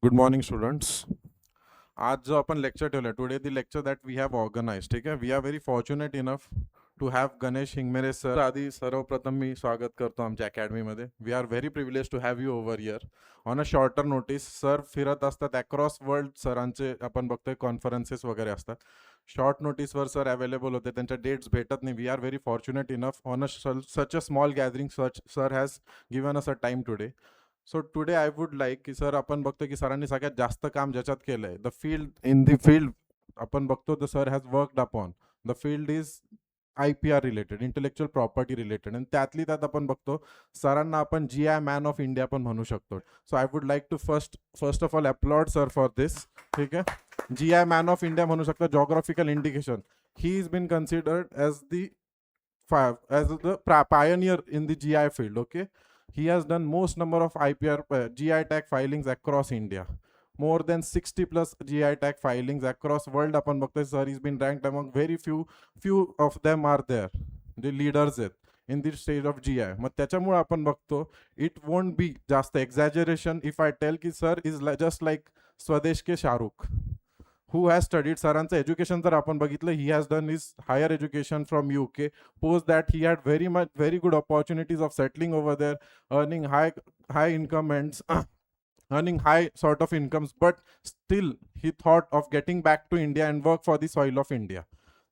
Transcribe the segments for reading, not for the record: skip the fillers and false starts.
Good morning students. आज जो आपण लेक्चर ठेवलं today the lecture that we have organize, ठीक आहे. We are very fortunate enough to have Ganesh Hingmire sir. आधी सर्वप्रथम मी स्वागत करतो आमच्या अकॅडमीमध्ये. We are very privilege to have you over here on a shorter notice. Sir फिरत असतात अक्रॉस वर्ल्ड. सरांचे आपण बघतोय कॉन्फरन्सेस वगैरे असतात. शॉर्ट नोटीसवर सर अवेलेबल होते, त्यांच्या डेट्स भेटत नाही. We are very fortunate enough on a such a small gathering sir has given us a time today. So today I would like की सर, आपण बघतो की सरांनी सगळ्यात जास्त काम ज्याच्यात केलंय, द फील्ड आपण बघतो the sir has worked upon the field is IPR related, intellectual property related. आणि त्यातली त्यात आपण बघतो सरांना आपण GI मॅन ऑफ इंडिया पण म्हणू शकतो. So I would like to first of all applaud sir for this. ठीक आहे, GI मॅन ऑफ इंडिया म्हणू शकतो. Geographical indication, he is been considered as the pioneer in the GI field. Okay, he has done most number of IPR GI tag filings across India. More than 60 plus GI tag filings across world. आपण बघतोय sir he's been ranked among very few of them are there, जे leaders आहेत in this stage of GI. मग त्याच्यामुळे आपण बघतो it won't be just exaggeration if I tell की sir is just like Swades के शाहरुख, who has studied. सरांचं education जर आपण बघितलं, he has done his higher education from UK. Post that he had very good opportunities of settling over there, earning high income and earning high sort of incomes, but still he thought of getting back to India and work for the soil of India.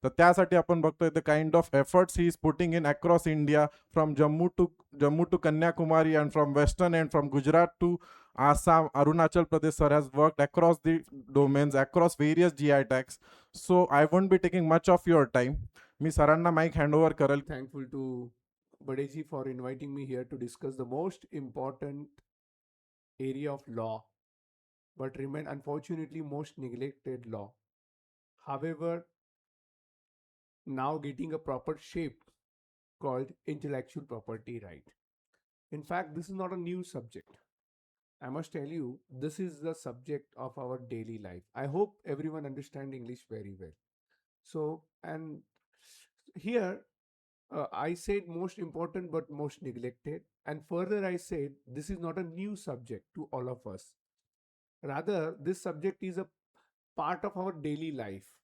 तर त्यासाठी आपण बघतोय the kind of efforts he is putting in across India, from Jammu to Kanyakumari, and from western and from Gujarat to Assam, Arunachal Pradesh. Sir has worked across the domains, across various GI tags. So I won't be taking much of your time. मी सरांना mic handover करेल. Thankful to Badeji for inviting me here to discuss the most important area of law, but remain unfortunately most neglected law. However, now getting a proper shape called intellectual property right. In fact, this is not a new subject. I must tell you, this is the subject of our daily life. I hope everyone understand English very well. So, and here I said most important but most neglected. And further, I said this is not a new subject to all of us. Rather, this subject is a part of our daily life.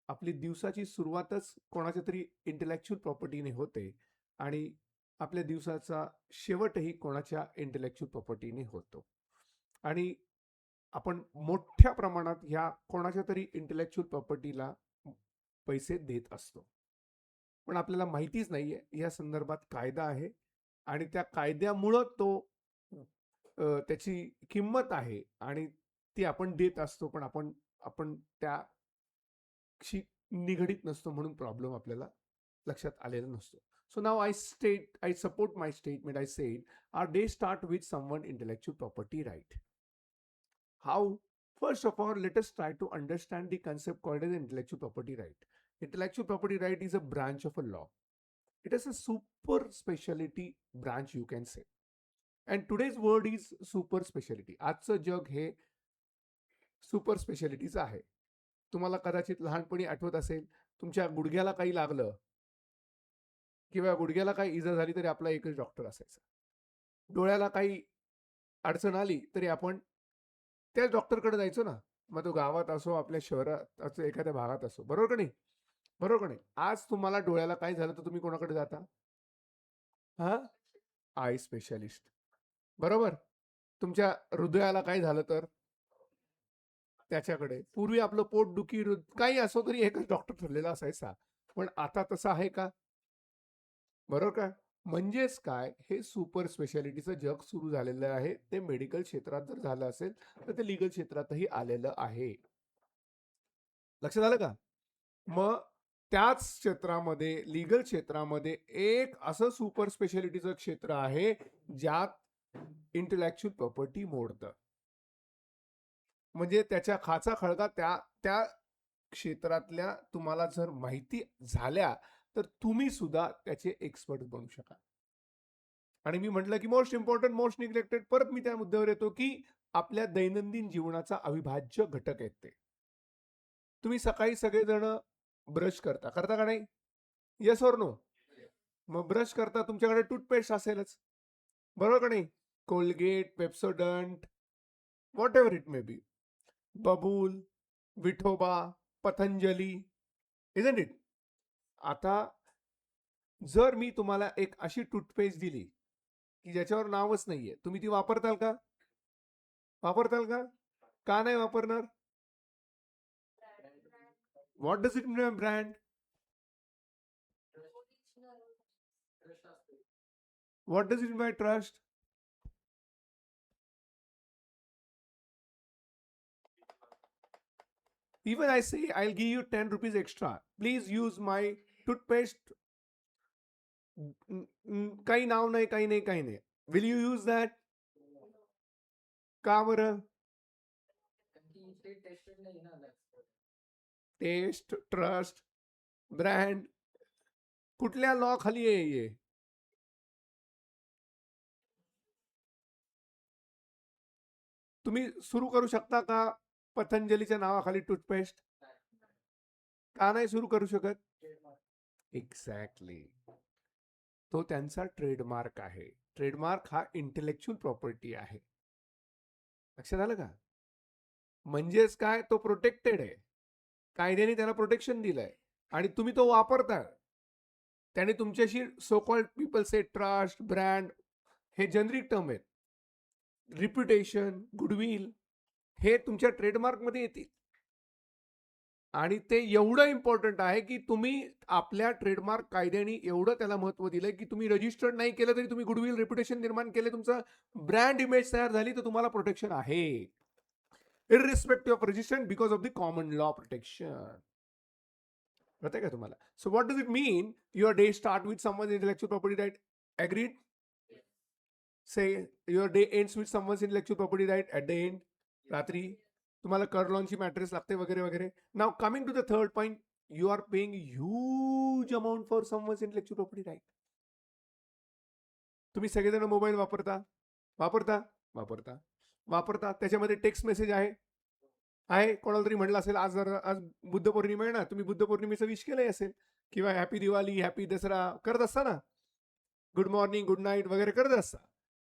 आपली दिवसाची सुरुवातच कोणाच्या तरी intellectual प्रॉपर्टीने होते आणि आपल्या दिवसाचा शेवटही कोणाच्या इंटेलेक्च्युअल प्रॉपर्टीने होतो. आणि आपण मोठ्या प्रमाणात ह्या कोणाच्या तरी इंटेलेक्च्युअल प्रॉपर्टीला पैसे देत असतो. पण आपल्याला माहितीच नाहीये या संदर्भात कायदा आहे आणि त्या कायद्यामुळं तो त्याची किंमत आहे आणि ती आपण देत असतो, पण आपण त्याशी निगडीत नसतो, म्हणून प्रॉब्लेम आपल्याला लक्षात आलेला नसतो. So now I support my statement. I said our day start with someone intellectual property right. How? First of all, let us try to understand the concept called as intellectual property right. Intellectual property right is a branch of a law. It is a super specialty branch, you can say. And today's word is super specialty. आजचं जग हे super स्पेशालिटीचं आहे. तुम्हाला कदाचित लहानपणी आठवत असेल, तुमच्या गुडघ्याला काही लागलं किंवा गुडघ्याला काही इजा झाली तरी आपला एकच डॉक्टर असायचा. डोळ्याला काही अडचण आली तरी आपण त्याच डॉक्टरकडे जायचो ना. मग तो गावात असो, आपल्या शहरात असो, एखाद्या भागात असो. बरोबर का नाही? बरोबर का नाही? आज तुम्हाला डोळ्याला काय झालं तर तुम्ही कोणाकडे जाता? हा, आय स्पेशालिस्ट. बरोबर. तुमच्या हृदयाला काय झालं तर त्याच्याकडे. पूर्वी आपलं पोटदुखी काही असो तरी एकच डॉक्टर ठरलेला असायचा, पण आता तसं आहे का? बरोबर का? म्हणजेच काय, हे सुपर स्पेशालिटीचं जग सुरू झालेलं आहे. ते मेडिकल क्षेत्रात जर झालं असेल तर ते लीगल क्षेत्रातही आलेलं आहे. लक्षात आलं का? मग त्याच क्षेत्रामध्ये, लीगल क्षेत्रामध्ये एक असं सुपर स्पेशालिटीचं क्षेत्र आहे ज्यात इंटेलेक्च्युअल प्रॉपर्टी मोडतं. म्हणजे त्याच्या खाचा खळगा त्या त्या क्षेत्रातल्या तुम्हाला जर माहिती झाल्या तर तुम्ही सुद्धा त्याचे एक्सपर्ट बनू शकाल. आणि मी म्हटलं की मोस्ट इम्पॉर्टंट मोस्ट निग्लेक्टेड, परत मी त्या मुद्द्यावर येतो की आपल्या दैनंदिन जीवनाचा अविभाज्य घटक आहेत ते. तुम्ही सकाळी सगळेजण ब्रश करता का नाही? Yes or no? मग ब्रश करता, तुमच्याकडे टूथपेस्ट असेलच. बरोबर का नाही? Colgate, Pepsodent, whatever it may be. Babool, Vithoba, Patanjali, isn't it? आता जर मी तुम्हाला एक अशी टूथपेस्ट दिली की ज्याच्यावर नावच नाहीये, तुम्ही ती वापरताल का? वापरताल का? का नाही वापरणार? What does it mean brand? What does it by trust? Even I say I'll give you 10 rupees extra. Please use my toothpaste. काही नाव नाही, काही नाही, काही नाही. Will you use that? का बरं? टेस्ट, ट्रस्ट, ब्रँड कुठल्या लॉ खाली आहे हे? तुम्ही सुरू करू शकता का पतंजलीच्या नावाखाली टूथपेस्ट? का नाही सुरू करू शकत? एक्झॅक्टली. तो त्यांचा ट्रेडमार्क आहे. ट्रेडमार्क हा इंटेलेक्च्युअल प्रॉपर्टी आहे. लक्षात आलं का? म्हणजेच काय, तो प्रोटेक्टेड आहे. कायद्याने त्याला प्रोटेक्शन दिलंय आणि तुम्ही तो वापरता. त्याने तुमच्याशी सो कॉल्ड पीपल से ट्रस्ट, ब्रँड हे जेनरिक टर्म आहेत. रिप्युटेशन, गुडविल हे तुमच्या ट्रेडमार्क मध्ये येतील आणि ते एवढं इम्पॉर्टंट आहे की तुम्ही आपल्या ट्रेडमार्क कायद्याने एवढं त्याला महत्व दिलंय की तुम्ही रजिस्टर्ड नाही केलं तरी तुम्ही गुडविल, रेप्युटेशन निर्माण केले, तुमचं ब्रँड इमेज तयार झाली, तर तुम्हाला प्रोटेक्शन आहे. irrespective of registration because of the common law protection. कळतंय का तुम्हाला? So what does it mean? Your day start with someone's intellectual property right. Agreed? Say your day ends with someone's intellectual property right at the end. रात्री तुम्हाला कर्लॉनची mattress लागते वगैरे वगैरे. Now coming to the third point, you are paying huge amount for someone's intellectual property right. तुम्ही सगळेजण mobile वापरता वापरता वापरता वापरता त्याच्यामध्ये टेक्स्ट मेसेज आहे. कोणाला तरी म्हणलं असेल आज बुद्ध पौर्णिमा आहे ना, तुम्ही बुद्ध पौर्णिमेचं विश केलंय असेल किंवा हॅपी दिवाळी, हॅपी दसरा करत असता ना, गुड मॉर्निंग, गुड नाईट वगैरे करत असता.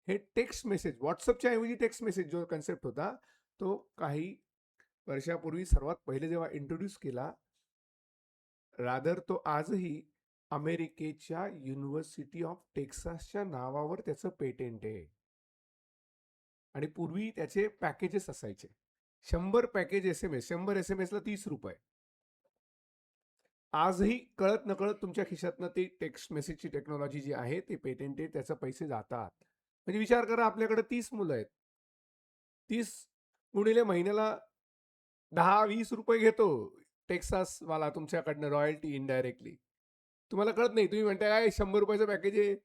हे टेक्स्ट मेसेज, व्हॉट्सअपच्या ऐवजी टेक्स्ट मेसेज जो कन्सेप्ट होता तो काही वर्षापूर्वी सर्वात पहिले जेव्हा इंट्रोड्यूस केला, रादर तो आजही अमेरिकेच्या युनिव्हर्सिटी ऑफ टेक्सासच्या नावावर त्याचं पेटेंट आहे. आणि पूर्वी त्याचे पॅकेजेस असायचे. 100 पॅकेज SMS, 100 SMS ला 30 रुपये. आजही कळत नकळत तुमच्या खिशातनं ती टेक्स्ट मेसेजची टेक्नॉलॉजी जी आहे ते पेटेंट आहे, त्याचे पैसे जातात. म्हणजे विचार करा, आपल्याकडे 30 मुलं आहेत, 30 गुणिले महिन्याला 10-20 रुपये घेतो टेक्सास वाला तुमच्याकडनं रॉयल्टी इनडायरेक्टली. तुम्हाला कळत नाही, तुम्ही म्हणताय काय 100 रुपयाचं पॅकेज आहे,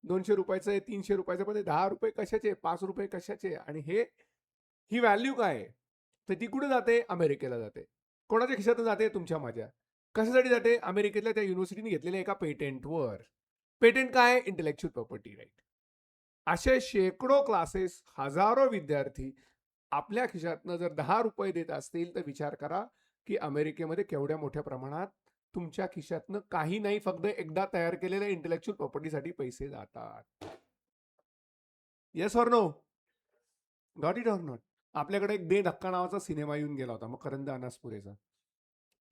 200 रुपयाचं आहे, 300 रुपयाचं, पण 10 रुपये कशाचे, 5 रुपये कशाचे? आणि ही व्हॅल्यू काय आहे? तर ती कुठे जाते? अमेरिकेला जाते. कोणाच्या खिशातून जाते? तुमच्या माझ्या. कशासाठी जाते? अमेरिकेतल्या त्या युनिव्हर्सिटीने घेतलेल्या एका पेटेंटवर. पेटेंट काय? Intellectual property right. असे शेकडो क्लासेस, हजारो विद्यार्थी आपल्या खिशातनं जर 10 रुपये देत असतील तर विचार करा की अमेरिकेमध्ये केवढ्या मोठ्या प्रमाणात तुमच्या खिशातनं काही नाही, फक्त एकदा तयार केलेल्या इंटेलेक्च्युअल प्रॉपर्टीसाठी पैसे जातात. Yes or no? Got it or not? आपल्याकडे एक दे धक्का नावाचा सिनेमा येऊन गेला होता, मग करंद अनासपुरेचा.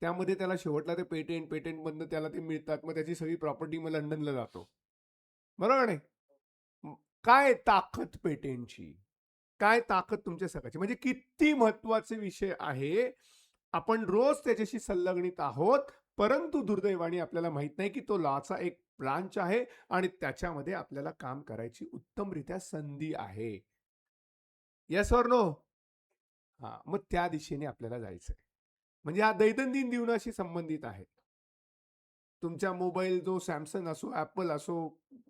त्यामध्ये त्याला शेवटला ते पेटेंट मधनं त्याला ते मिळतात, मग त्याची सगळी प्रॉपर्टी मग लंडनला जातो. बरोबर नाही? काय ताकद पेटेंटची, काय ताकद तुमच्या सगळ्याची, म्हणजे किती महत्वाचे विषय आहे. आपण रोज त्याच्याशी संलग्नित आहोत, परंतु दुर्दैवाने आपल्याला माहित नाही की तो लॉचा एक ब्रांच आहे आणि त्याच्यामध्ये आपल्याला काम करायची उत्तमरित्या संधी आहे. Yes or no? हा, मग त्या दिशेने आपल्याला जायचंय. म्हणजे हा दैनंदिन जीवनाशी संबंधित आहे. तुमच्या मोबाईल जो सॅमसंग असो, ऍपल असो,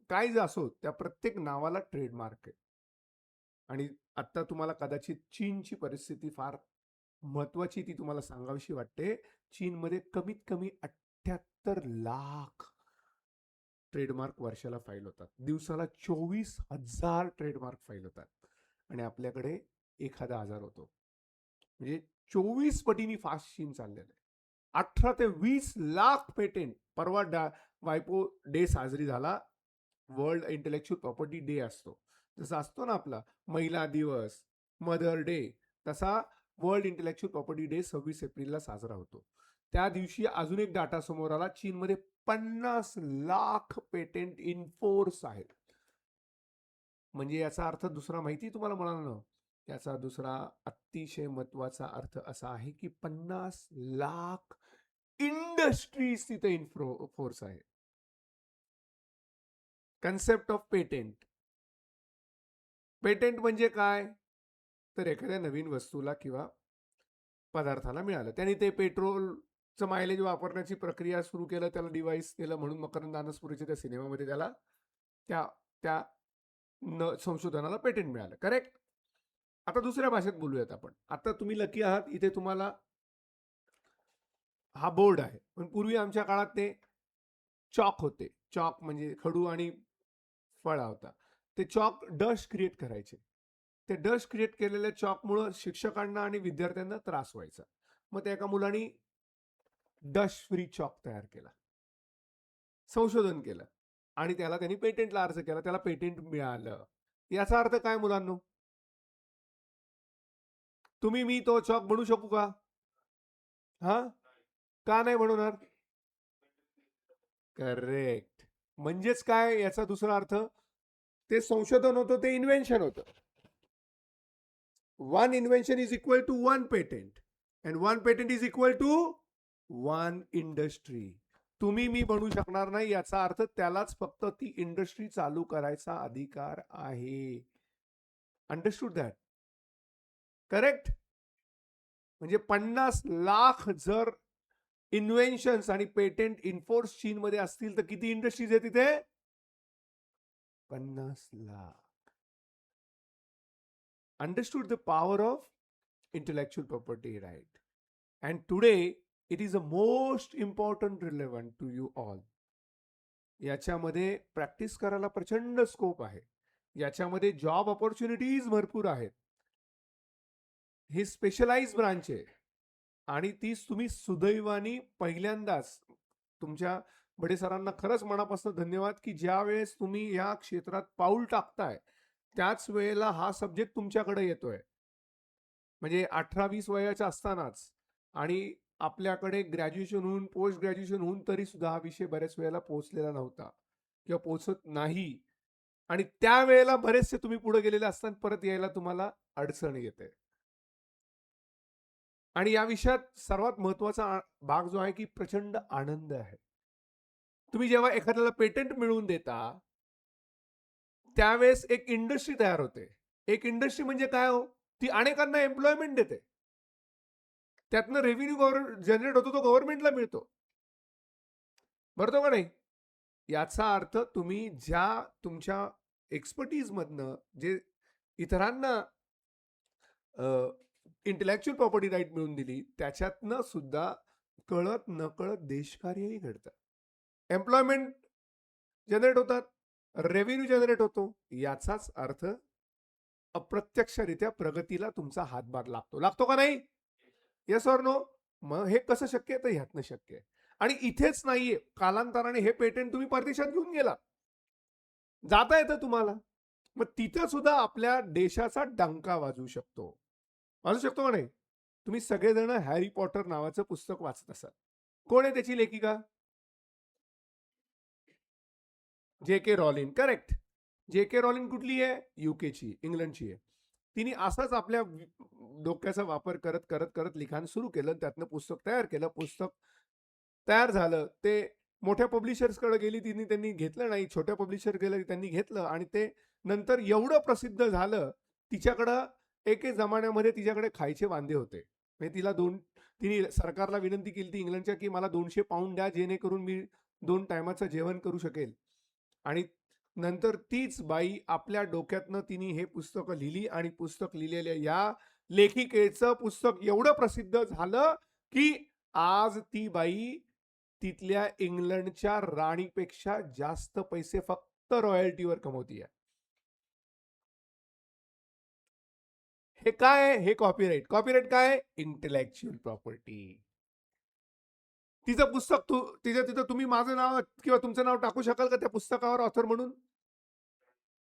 काय जे असो, त्या प्रत्येक नावाला ट्रेडमार्क आहे. आणि आता तुम्हाला कदाचित चीनची परिस्थिती फार महत्वाची ती तुम्हाला सांगावीशी वाटते. चीनमध्ये कमीत कमी 78 लाख ट्रेडमार्क वर्षाला फाईल होतात. दिवसाला 24,000 ट्रेडमार्क फाईल होतात आणि आपल्याकडे 1,000 होतो. म्हणजे 24 पटीने फास्ट चीन चाललेलं आहे. 18 ते 20 लाख पेटेंट. परवा वायपो डे साजरी झाला, वर्ल्ड इंटेलेक्च्युअल प्रॉपर्टी डे असतो. जसं असतो ना आपला महिला दिवस, मदर डे, तसा वर्ल्ड इंटेलेक्च्युअल प्रॉपर्टी डे 26 एप्रिलला साजरा होतो. त्या दिवशी अजून एक डाटा समोर आला. चीनमध्ये 50 लाख पेटेंट इन फोर्स आहेत. म्हणजे याचा अर्थ दुसरा माहिती तुम्हाला म्हणाल ना, याचा दुसरा अतिशय महत्वाचा अर्थ असा आहे की 50 लाख इंडस्ट्रीज तिथे इन फोर्स आहे. Concept of patent. पेटेंट म्हणजे काय? तर एखाद्या नवीन वस्तूला किंवा पदार्थाला मिळालं. त्यांनी ते पेट्रोलचं मायलेज वापरण्याची प्रक्रिया सुरू केलं, त्याला डिव्हाइस केलं, म्हणून मकरंद अनासपुरेच्या त्या सिनेमामध्ये त्याला त्या त्या संशोधनाला पेटेंट मिळालं. करेक्ट? आता दुसऱ्या भाषेत बोलूयात आपण. आता तुम्ही लकी आहात, इथे तुम्हाला हा बोर्ड आहे. पण पूर्वी आमच्या काळात ते चॉक होते. चॉक म्हणजे खडू आणि फळा होता. ते चॉक डस्ट क्रिएट करायचे. ते डस्ट क्रिएट केलेल्या चॉकमुळे शिक्षकांना आणि विद्यार्थ्यांना त्रास व्हायचा. मग त्या एका मुलांनी डस्ट फ्री चॉक तयार केला, संशोधन केलं आणि त्याला त्यांनी पेटेंटला अर्ज केला. त्याला पेटेंट मिळालं. याचा अर्थ काय मुलांनो? तुम्ही मी तो चॉक बनवू शकू का? हा, का नाही बनवणार? करेक्ट. म्हणजेच काय याचा दुसरा अर्थ? ते संशोधन होतं, ते इन्व्हेन्शन होतं. One invention is equal to one patent and one patent is equal to one industry. तुम्ही मी बनवू शकणार नाही, याचा अर्थ त्यालाच फक्त ती इंडस्ट्री चालू करायचा अधिकार आहे. Understood that? करेक्ट? म्हणजे 50 लाख जर इन्व्हेन्शन्स आणि पेटेंट इन्फोर्स चीनमध्ये असतील तर किती इंडस्ट्रीज आहे तिथे? 50 lakh. Understood the power of intellectual property right, and today it is the most important relevant to you all. याच्यामध्ये प्रॅक्टिस करायला प्रचंड स्कोप आहे. याच्यामध्ये जॉब ऑपॉर्च्युनिटीज भरपूर आहेत. ही स्पेशलाइज ब्रांच आहे आणि तीच तुम्ही सुदैवाने पहिल्यांदाच तुमच्या बडे सरांना खरंच मनापासून धन्यवाद की ज्या वेळेस तुम्ही या क्षेत्रात पाऊल टाकताय त्याच वेळेला हा सब्जेक्ट तुमच्याकडे येतोय. म्हणजे 18-20 वयाच्या असतानाच आणि आपल्याकडे ग्रॅज्युएशन होऊन पोस्ट ग्रॅज्युएशन होऊन तरी सुद्धा हा विषय बऱ्याच वेळेला पोहोचलेला नव्हता किंवा पोहोचत नाही. आणि त्यावेळेला बरेचसे तुम्ही पुढे गेलेले असताना परत यायला तुम्हाला अडचण येते. आणि या विषयात सर्वात महत्वाचा भाग जो आहे की प्रचंड आनंद आहे. तुम्ही जेव्हा एखाद्याला पेटेंट मिळवून देता त्यावेळेस एक इंडस्ट्री तयार होते. एक इंडस्ट्री म्हणजे काय हो? ती अनेकांना एम्प्लॉयमेंट देते. त्यातनं रेव्हेन्यू जनरेट होतो, तो गव्हर्नमेंटला मिळतो. बरोबर का नाही? याचा अर्थ तुम्ही ज्या तुमच्या एक्सपर्टीज मधनं जे इतरांना इंटेलेक्च्युअल प्रॉपर्टी राईट मिळवून दिली त्याच्यातनं सुद्धा कळत नकळत देशकार्यही घडतं. एम्प्लॉयमेंट जनरेट होतात, रेव्हेन्यू जनरेट होतो. याचाच अर्थ अप्रत्यक्षरित्या प्रगतीला तुमचा हातभार लागतो. लागतो का नाही? Yes or no? मग हे कसं शक्य आहे? तर ह्यातनं शक्य आहे. आणि इथेच नाहीये, कालांतराने हे पेटेंट तुम्ही परदेशात घेऊन गेला, जाता येतं तुम्हाला. मग तिथं सुद्धा आपल्या देशाचा डंका वाजू शकतो. वाजू शकतो का नाही? तुम्ही सगळेजण हॅरी पॉटर नावाचं पुस्तक वाचत असाल. कोण आहे त्याची लेखिका? J.K. Rollin. Correct. J.K. Rollin कुठली आहे? युकेची, इंग्लंडची आहे. तिने असंच आपल्या डोक्याचा वापर करत करत करत लिखाण सुरू केलं, त्यातनं पुस्तक तयार केलं. पुस्तक तयार झालं, ते मोठ्या पब्लिशर्सकडे गेली, त्यांनी घेतलं नाही. छोट्या पब्लिशर गेलं, त्यांनी घेतलं आणि ते नंतर एवढं प्रसिद्ध झालं. तिच्याकडं एक जमान्यामध्ये तिच्याकडे खायचे वांदे होते. म्हणजे तिने सरकारला विनंती केली ती इंग्लंडच्या की मला 200 पाऊंड द्या जेणेकरून मी 2 टायमाचं जेवण करू शकेल. आणि नंतर तीच बाई आपल्या डोक्यातनं तिने हे पुस्तक लिहिली आणि पुस्तक लिहिलेल्या या लेखिकेचं पुस्तक एवढं प्रसिद्ध झालं की आज ती बाई तिथल्या इंग्लंडच्या राणीपेक्षा जास्त पैसे फक्त रॉयल्टीवर कमवतीये. हे काय? हे कॉपीराईट. कॉपीराईट काय? Intellectual property. तिचं पुस्तक तिथं तुम्ही माझं नाव किंवा तुमचं नाव टाकू शकाल का त्या पुस्तकावर ऑथर म्हणून?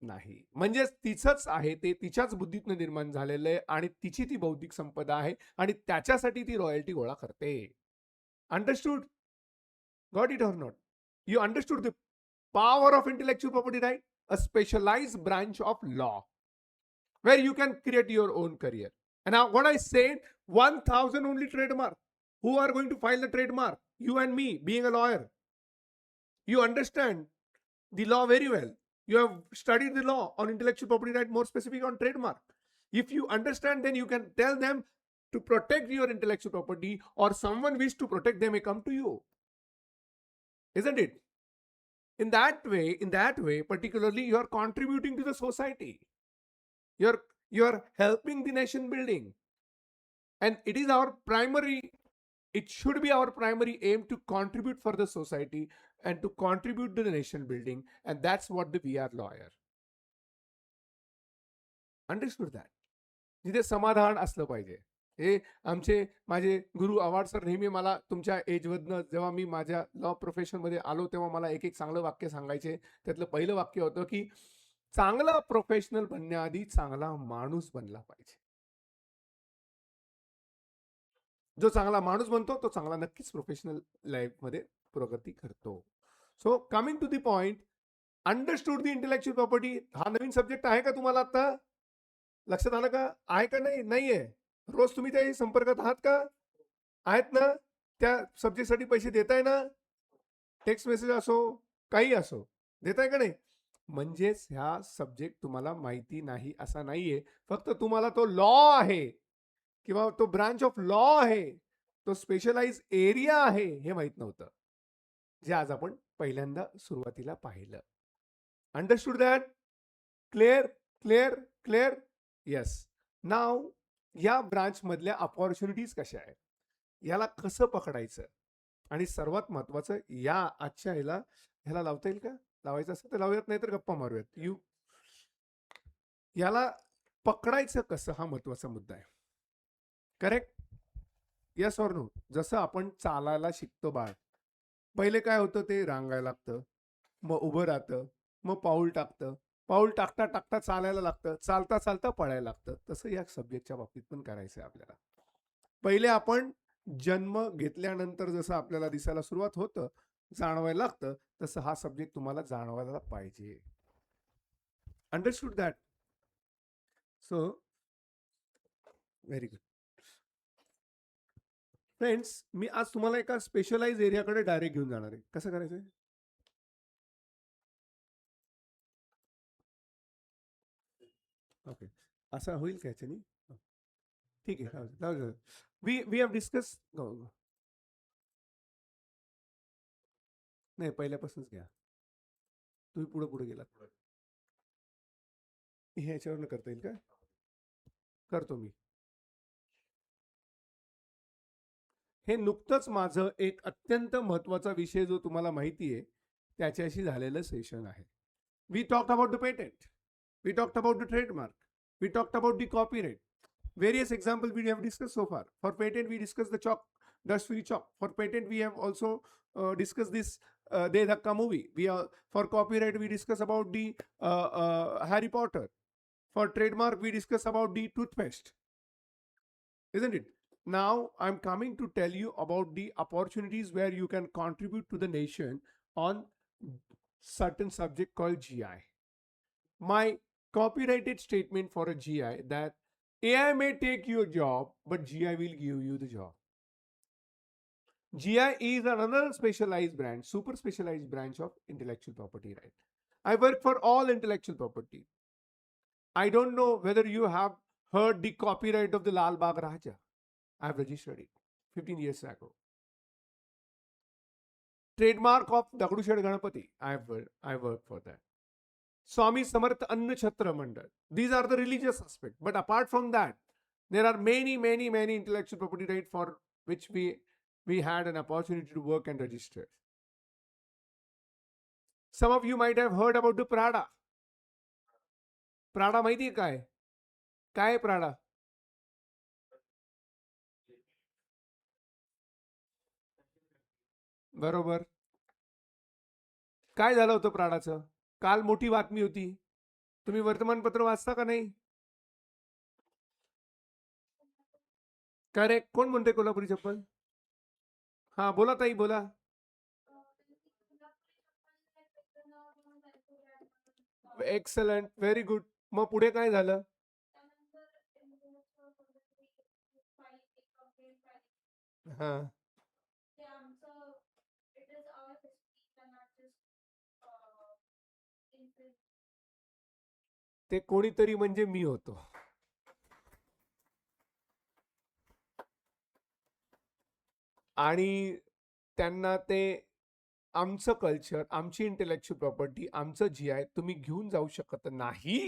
नाही. म्हणजेच तिचंच आहे ते, तिच्याच बुद्धीतनं निर्माण झालेलं आहे आणि तिची ती बौद्धिक संपदा आहे आणि त्याच्यासाठी ती रॉयल्टी गोळा करते. Understood? Got it or not? You understood the power of intellectual property right? A specialized branch of law where you can create your own career. And now, what I said, 1,000 only trademark. Who are going to file the trademark? You and me, being a lawyer. You understand the law very well. You have studied the law on intellectual property right, more specific on trademark. If you understand, then you can tell them to protect your intellectual property, or someone wish to protect, they may come to you. Isn't it? In that way, particularly, you are contributing to the society. You're helping the nation building. And it should be our primary aim to contribute for the society and to contribute to the nation building. And that's what we are lawyer. Understood that? जिथे समाधान असलं पाहिजे. हे माझे गुरु Awhad sir नेहमी मला तुमच्या एजमधनं जेव्हा मी माझ्या लॉ प्रोफेशनमध्ये आलो तेव्हा मला एक चांगलं वाक्य सांगायचे. त्यातलं पहिलं वाक्य होतं की चांगला प्रोफेशनल बनण्याआधी चांगला माणूस बनला पाहिजे. जो चांगला माणूस बनतो तो चांगला नक्कीच प्रोफेशनल लाईफमध्ये प्रगती करतो. So coming to the point, understood the intellectual property. हा नवीन सब्जेक्ट आहे का तुम्हाला आता? लक्षात आलं का? आहे का नाही? नाहीये. रोज तुम्ही त्या संपर्कात आहात का? आहेत ना? त्या सब्जेक्टसाठी पैसे देताय ना? टेक्स्ट मेसेज असो, काही असो, देताय का नाही? म्हणजेच ह्या सब्जेक्ट तुम्हाला माहिती नाही असा नाहीये. फक्त तुम्हाला तो लॉ आहे किंवा तो ब्रांच ऑफ लॉ आहे, तो स्पेशलाइज एरिया आहे हे माहित नव्हतं, जे आज आपण पहिल्यांदा सुरुवातीला पाहिलं. Understood that? Clear clear clear? Yes. नाव या ब्रांच मधल्या अपॉर्च्युनिटीज कशा आहेत, याला कसं पकडायचं, आणि सर्वात महत्वाचं या आजच्या ह्याला लावता येईल का? लावायचं असं तर लावूयात, नाही तर गप्पा मारूयात. याला पकडायचं कसं हा महत्वाचा मुद्दा आहे. करेक्ट? Yes or no? जसं आपण चालायला शिकतो बाळ, पहिले काय होतं, ते रांगायला लागतं, मग उभं राहतं, मग पाऊल टाकतं, पाऊल टाकता टाकता चालायला लागतं, चालता चालता पळायला लागतं. तसं या सब्जेक्टच्या बाबतीत पण करायचं आहे आपल्याला. पहिले आपण जन्म घेतल्यानंतर जसं आपल्याला दिसायला सुरुवात होतं, जाणवायला लागतं, तसं हा सब्जेक्ट तुम्हाला जाणवायला पाहिजे. Understood that? So very good friends, मी आज तुम्हाला एका स्पेशलाइज एरियाकडे डायरेक्ट घेऊन जाणार आहे. कसं करायचंय? ओके, असं होईल का ह्याच्यानी? ठीक आहे. We have discuss. नाही, पहिल्यापासूनच घ्या. तुम्ही पुढे पुढे गेलात. हे याच्यावरनं करता येईल का? करतो मी. हे नुकतंच माझं एक अत्यंत महत्वाचा विषय जो तुम्हाला माहिती आहे त्याच्याशी झालेलं सेशन आहे. We talked about the patent, we talked about the trademark, we talked about the copyright. Various examples we have discussed so far. For patent, we discussed the chalk, dust-free chalk. For patent, we have also discussed this De Dhakka movie. For copyright, we discuss about the Harry Potter. For trademark, we discuss about the toothpaste. Isn't it? Now, I'm coming to tell you about the opportunities where you can contribute to the nation on certain subject called GI. My copyrighted statement for a GI that AI may take your job, but GI will give you the job. GI is another specialized branch, super specialized branch of intellectual property right. I work for all intellectual property. I don't know whether you have heard the copyright of the Lal Bagh Raja. I have registered it 15 years ago. Trademark of Dagdushed Ganapati, I work for that. Swami Samarth Anna Chhatra Mandal. These are the religious aspect. But apart from that, there are many intellectual property right for which we had an opportunity to work and register. Some of you might have heard about the Prada. Prada माहिती आहे काय? काय आहे Prada? बरोबर. काय झालं होतं प्राडाचं? काल मोठी बातमी होती. तुम्ही वर्तमानपत्र वाचता का नाही? काय रे, कोण म्हणते कोल्हापुरी चप्पल? हा बोला ताई, बोला. Excellent, very good. मग पुढे काय झालं? हा, ते कोणीतरी म्हणजे मी होतो. आणि त्यांना ते आमचं कल्चर, आमची इंटेलेक्च्युअल प्रॉपर्टी, आमचं GI तुम्ही घेऊन जाऊ शकत नाही,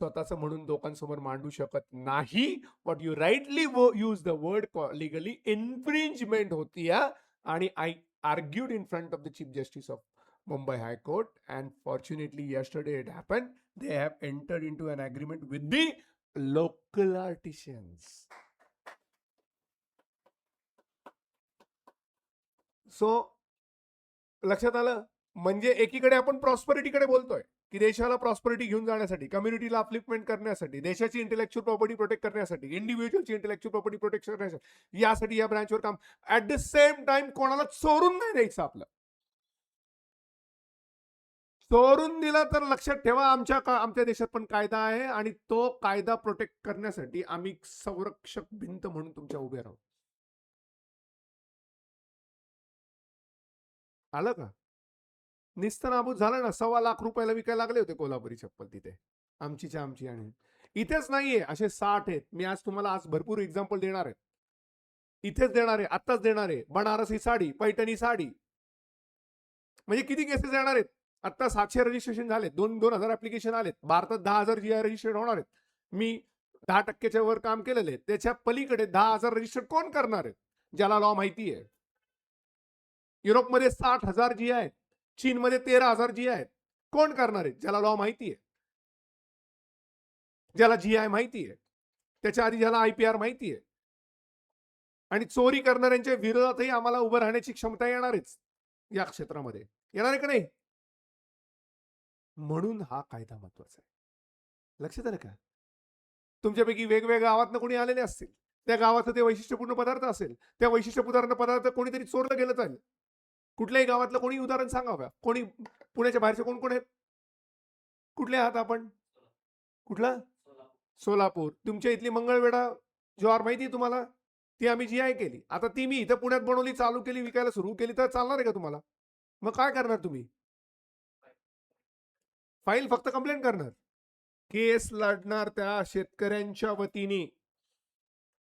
स्वतःचं म्हणून लोकांसमोर मांडू शकत नाही. What you rightly use the word legally infringement होती. आणि I argued in front of the chief justice of Mumbai High Court, and fortunately yesterday it happened. They have entered into an agreement with the local artisans. So लक्षात आलं? म्हणजे एकीकडे आपण प्रॉस्परिटीकडे बोलतोय की देशाला प्रॉस्परिटी घेऊन जाण्यासाठी, कम्युनिटीला अपलिफ्टमेंट करण्यासाठी, देशाची इंटेलेक्च्युअल प्रॉपर्टी प्रोटेक्ट करण्यासाठी, इंडिव्हिज्युअलची इंटेलेक्च्युअल प्रॉपर्टी प्रोटेक्ट करण्यासाठी, यासाठी या ब्रांचवर काम. ऍट द सेम टाइम कोणाला चोरून नाही द्यायचं. आपलं चोरून दिला तर लक्षात ठेवा, आमच्या देशात पण कायदा आहे आणि तो कायदा प्रोटेक्ट करण्यासाठी आम्ही संरक्षक भिंत म्हणून तुमच्या उभे राहू. आलं का? निस्तनाबूत झालं ना. 1.25 लाख रुपयाला विकायला लागले होते कोल्हापुरी चप्पल तिथे, आमचीच्या आमची. आणि इथेच नाहीये, असे 60 आहेत. मी आज तुम्हाला भरपूर एक्झाम्पल देणार आहे, इथेच देणार आहे, आत्ताच देणार आहे. बनारसी साडी, पैठणी साडी, म्हणजे किती केसेस येणार आहेत? आता 700 रजिस्ट्रेशन झाले, 2000 ऍप्लिकेशन आलेत. भारतात 10,000 GI रजिस्टर्ड होणार आहेत. मी 10% वर काम केलेलं आहे. त्याच्या पलीकडे 10,000 रजिस्टर्ड कोण करणार आहेत? ज्याला लॉ माहिती आहे. युरोपमध्ये 60,000 GI आहेत, चीनमध्ये 13,000 GI आहेत. कोण करणार आहेत? ज्याला लॉ माहिती आहे, ज्याला GI माहिती आहे, त्याच्या आधी ज्याला IPR माहिती आहे. आणि चोरी करणाऱ्यांच्या विरोधातही आम्हाला उभं राहण्याची क्षमता येणारच या क्षेत्रामध्ये. येणार आहे का नाही? म्हणून हा कायदा महत्वाचा आहे. लक्षात आलं का? तुमच्यापैकी वेगवेगळ्या गावातनं कोणी आलेले असतील, त्या गावाचं ते वैशिष्ट्यपूर्ण पदार्थ असेल, त्या वैशिष्ट्यपूर्ण पदार्थ कोणीतरी चोरलं गेलं चालेल. कुठल्याही गावातलं कोणी उदाहरण सांगावं. कोणी पुण्याच्या बाहेरचे कोण कोण आहेत? कुठले आहात आपण? कुठला? सोलापूर. तुमच्या इथली मंगळवेढा ज्वार माहिती आहे तुम्हाला? ती आम्ही GI केली. आता ती मी इथं पुण्यात बनवली, चालू केली, विकायला सुरू केली, तर चालणार आहे का तुम्हाला? मग काय करणार तुम्ही? फाईल फक्त कंप्लेंट करणार, केस लढणार त्या शेतकऱ्यांच्या वतीने.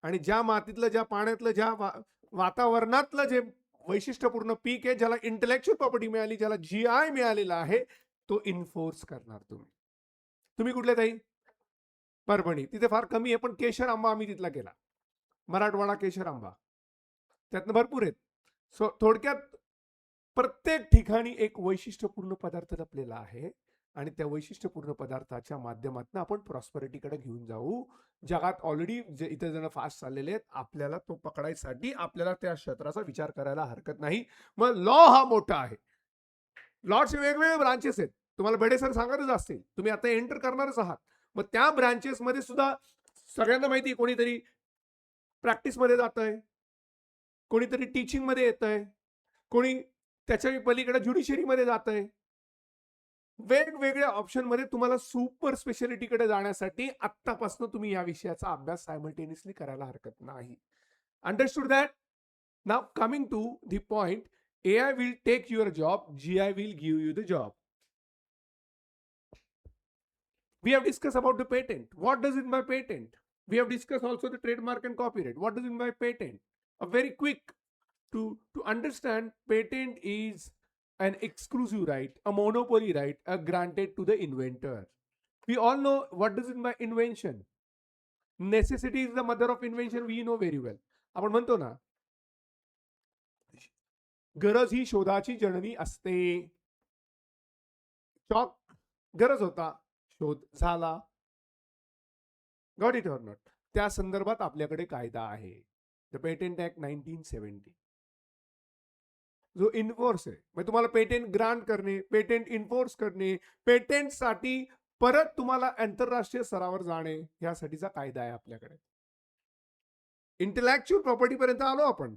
आणि ज्या मातीतलं, ज्या पाण्यातलं, ज्या वातावरणातलं जे वैशिष्ट्यपूर्ण पीक आहे, ज्याला इंटेलेक्च्युअल प्रॉपर्टी मिळाली, ज्याला GI मिळालेला आहे, तो इन्फोर्स करणार तुम्ही. तुम्ही कुठले ताई? परभणी. तिथे फार कमी आहे, पण केशर आंबा आम्ही तिथला केला, मराठवाडा केशर आंबा, त्यातनं भरपूर आहेत. सो थोडक्यात प्रत्येक ठिकाणी एक वैशिष्ट्यपूर्ण पदार्थ लपलेला आहे आणि त्या वैशिष्ट्यपूर्ण पदार्थाच्या माध्यमातून आपण प्रॉस्परिटीकडे घेऊन जाऊ. जगात ऑलरेडी जे इतर जण फास्ट चाललेले आहेत, आपल्याला तो पकडायसाठी आपल्याला त्या क्षेत्राचा विचार करायला हरकत नाही. मग लॉ हा मोठा आहे. लॉचे वेगवेगळे ब्रांचेस आहेत, तुम्हाला बेडे सर सांगतच असतील, तुम्ही आता एंटर करणारच आहात. मग त्या ब्रांचेस मध्ये सुद्धा सगळ्यांना माहिती, कोणीतरी प्रॅक्टिस मध्ये जात आहे, कोणीतरी टीचिंग मध्ये येत आहे, कोणी त्याच्या पलीकडे ज्युडिशरी मध्ये जात आहे. वेगवेगळ्या ऑप्शन मध्ये तुम्हाला सुपर स्पेशालिटीकडे जाण्यासाठी आत्तापासून तुम्ही या विषयाचा अभ्यास सायमल्टेनियसली करायला हरकत नाही. Understood that? Now coming to the point, AI will take your job, GI will give you the job. We have discussed about the patent. What does it mean by patent? We have discussed also the trademark and copyright. What does it mean by patent? A very quick to understand, patent is an exclusive right, a monopoly right, granted to the inventor. We all know what does it mean by invention. Necessity is the mother of invention. We know very well. आपण म्हणतो ना, गरज ही शोधाची जननी असते. Chalk गरज होता, शोध झाला. Got it or not? त्या संदर्भात आपल्याकडे कायदा आहे, द पेटेंट ऍक्ट 1970, जो इन्फोर्स आहे. म्हणजे तुम्हाला पेटेंट ग्रांट करणे, पेटेंट इन्फोर्स करणे, पेटेंटसाठी परत तुम्हाला आंतरराष्ट्रीय स्तरावर जाणे यासाठीचा कायदा आहे आपल्याकडे. इंटेलेक्च्युअल प्रॉपर्टी पर्यंत आलो आपण.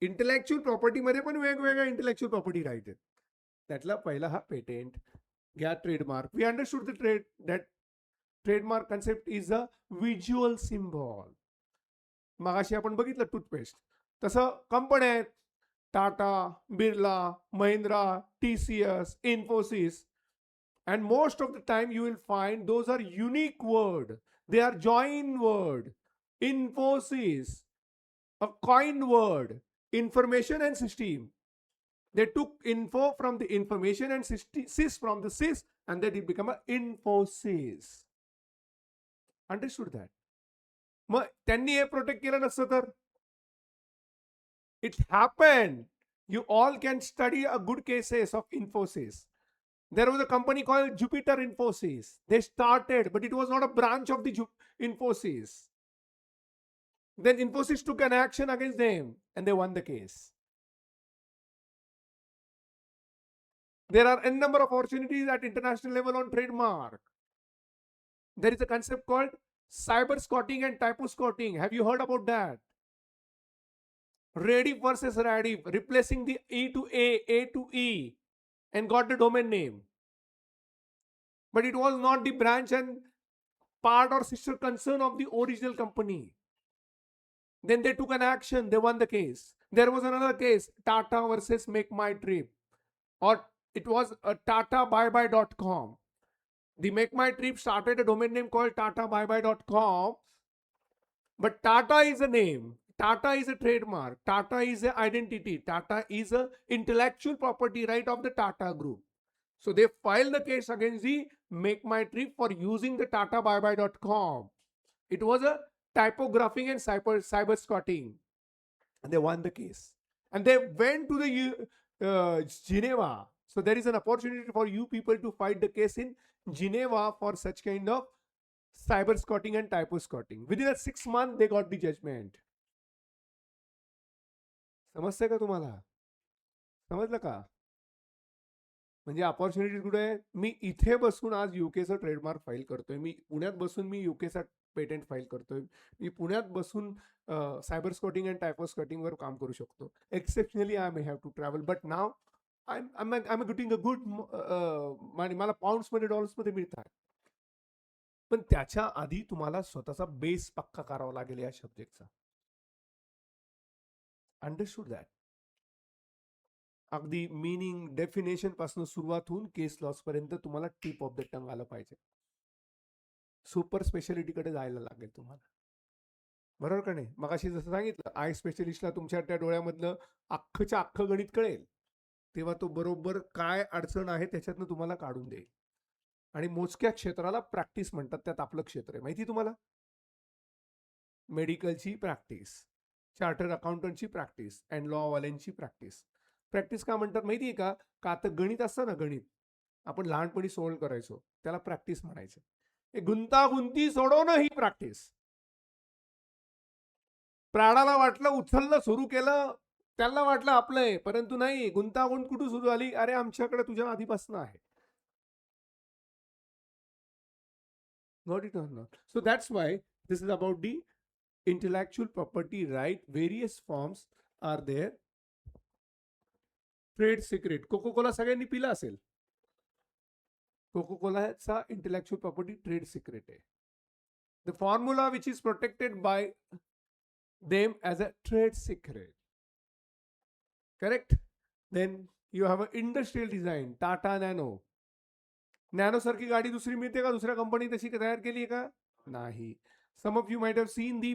इंटेलेक्च्युअल प्रॉपर्टी मध्ये पण वेगवेगळ्या इंटेलेक्च्युअल प्रॉपर्टी राईट आहेत. त्यातला पहिला हा पेटेंट, घ्या trademark. We understood the that trademark concept is a visual symbol. मगाशी आपण बघितलं टूथपेस्ट, तसं कंपन्या आहेत, Tata, Birla, Mahindra, TCS, Infosys. And most of the time you will find those are unique word. They are joined word. Infosys, a coined word. Information and system. They took info from the information and sys from the sys, and then it became a Infosys. Understood that? मग त्यांनी हे protect केलं नसतं तर it happened. You all can study a good cases of Infosys. There was a company called Jupiter Infosys. They started, but it was not a branch of the Infosys. Then Infosys took an action against them and they won the case. There are a number of opportunities at international level on trademark. There is a concept called cyber squatting and typo squatting. Have you heard about that? Redif versus Radif, replacing the E to A to E, and got the domain name. But it was not the branch and part or sister concern of the original company. Then they took an action, they won the case. There was another case, Tata versus Make My Trip, or it was a TataBuyBuy.com. The Make My Trip started a domain name called TataBuyBuy.com, but Tata is a name, Tata is a trademark, Tata is an identity, Tata is a intellectual property right of the Tata group. So they filed the case against the Make My Trip for using the TataBuyBuy.com. It was a typographing and cyber squatting, and they won the case. And they went to the Geneva. So there is an opportunity for you people to fight the case in Geneva for such kind of cyber squatting and typo squatting. Within a 6 months, they got the judgment. समजतंय का तुम्हाला? समजलं का? म्हणजे opportunity कुठे आहे? मी इथे बसून आज युकेचं ट्रेडमार्क फाईल करतोय, मी पुण्यात बसून मी युकेचा पेटेंट फाईल करतोय, मी पुण्यात बसून सायबर स्कॉटिंग अँड टायपो स्कॉटिंगवर काम करू शकतो. Exceptionally I may have to travel, but now I am getting a good, मला पाऊंड्समध्ये डॉलर्समध्ये मिळतात. पण त्याच्या आधी तुम्हाला स्वतःचा बेस पक्का करावा लागेल या सब्जेक्टचा. Understood that? अगदी मीनिंग डेफिनेशन पासून सुरुवात होऊन केस लॉस पर्यंत तुम्हाला टिप ऑफ द टंग आलं पाहिजे. सुपर स्पेशालिटीकडे जायला लागेल तुम्हाला, बरोबर का नाही? मगाशी जसं सांगितलं, आय स्पेशलिस्टला तुमच्या त्या डोळ्यामधलं अख्खच्या अख्खं गणित कळेल, तेव्हा तो बरोबर काय अडचण आहे त्याच्यातनं तुम्हाला काढून देईल. आणि मोजक्या क्षेत्राला प्रॅक्टिस म्हणतात, त्यात आपलं क्षेत्र आहे माहिती तुम्हाला. मेडिकलची प्रॅक्टिस, चार्टर्ड अकाउंटंटची प्रॅक्टिस अँड लॉ वाल्यांची प्रॅक्टिस. प्रॅक्टिस का म्हणतात माहिती आहे का? का तर गणित असतं ना, गणित आपण लहानपणी सोल्व करायचो, त्याला प्रॅक्टिस म्हणायचं. हे गुंतागुंती सोडवणं ही प्रॅक्टिस. प्राणाला वाटलं उचललं सुरू केलं, त्यांना वाटलं आपलं आहे, परंतु नाही, गुंतागुंत कुठं सुरू झाली? अरे आमच्याकडे तुझ्या आधीपासून आहे. Got it or not? So that's why this is about the intellectual property right. Various forms are there. Trade secret, Coca Cola सगळ्यांनी पिला असेल. कोको कोलाचा इंटेलेक्चुअल प्रॉपर्टी ट्रेड सिक्रेट आहे. The formula which is protected by them as a trade secret. Correct? Then you have a industrial design, Tata Nano. Nano सारखी गाडी दुसरी मिळते का? दुसऱ्या कंपनी तशी तयार केली आहे का? नाही. Some of you might have seen the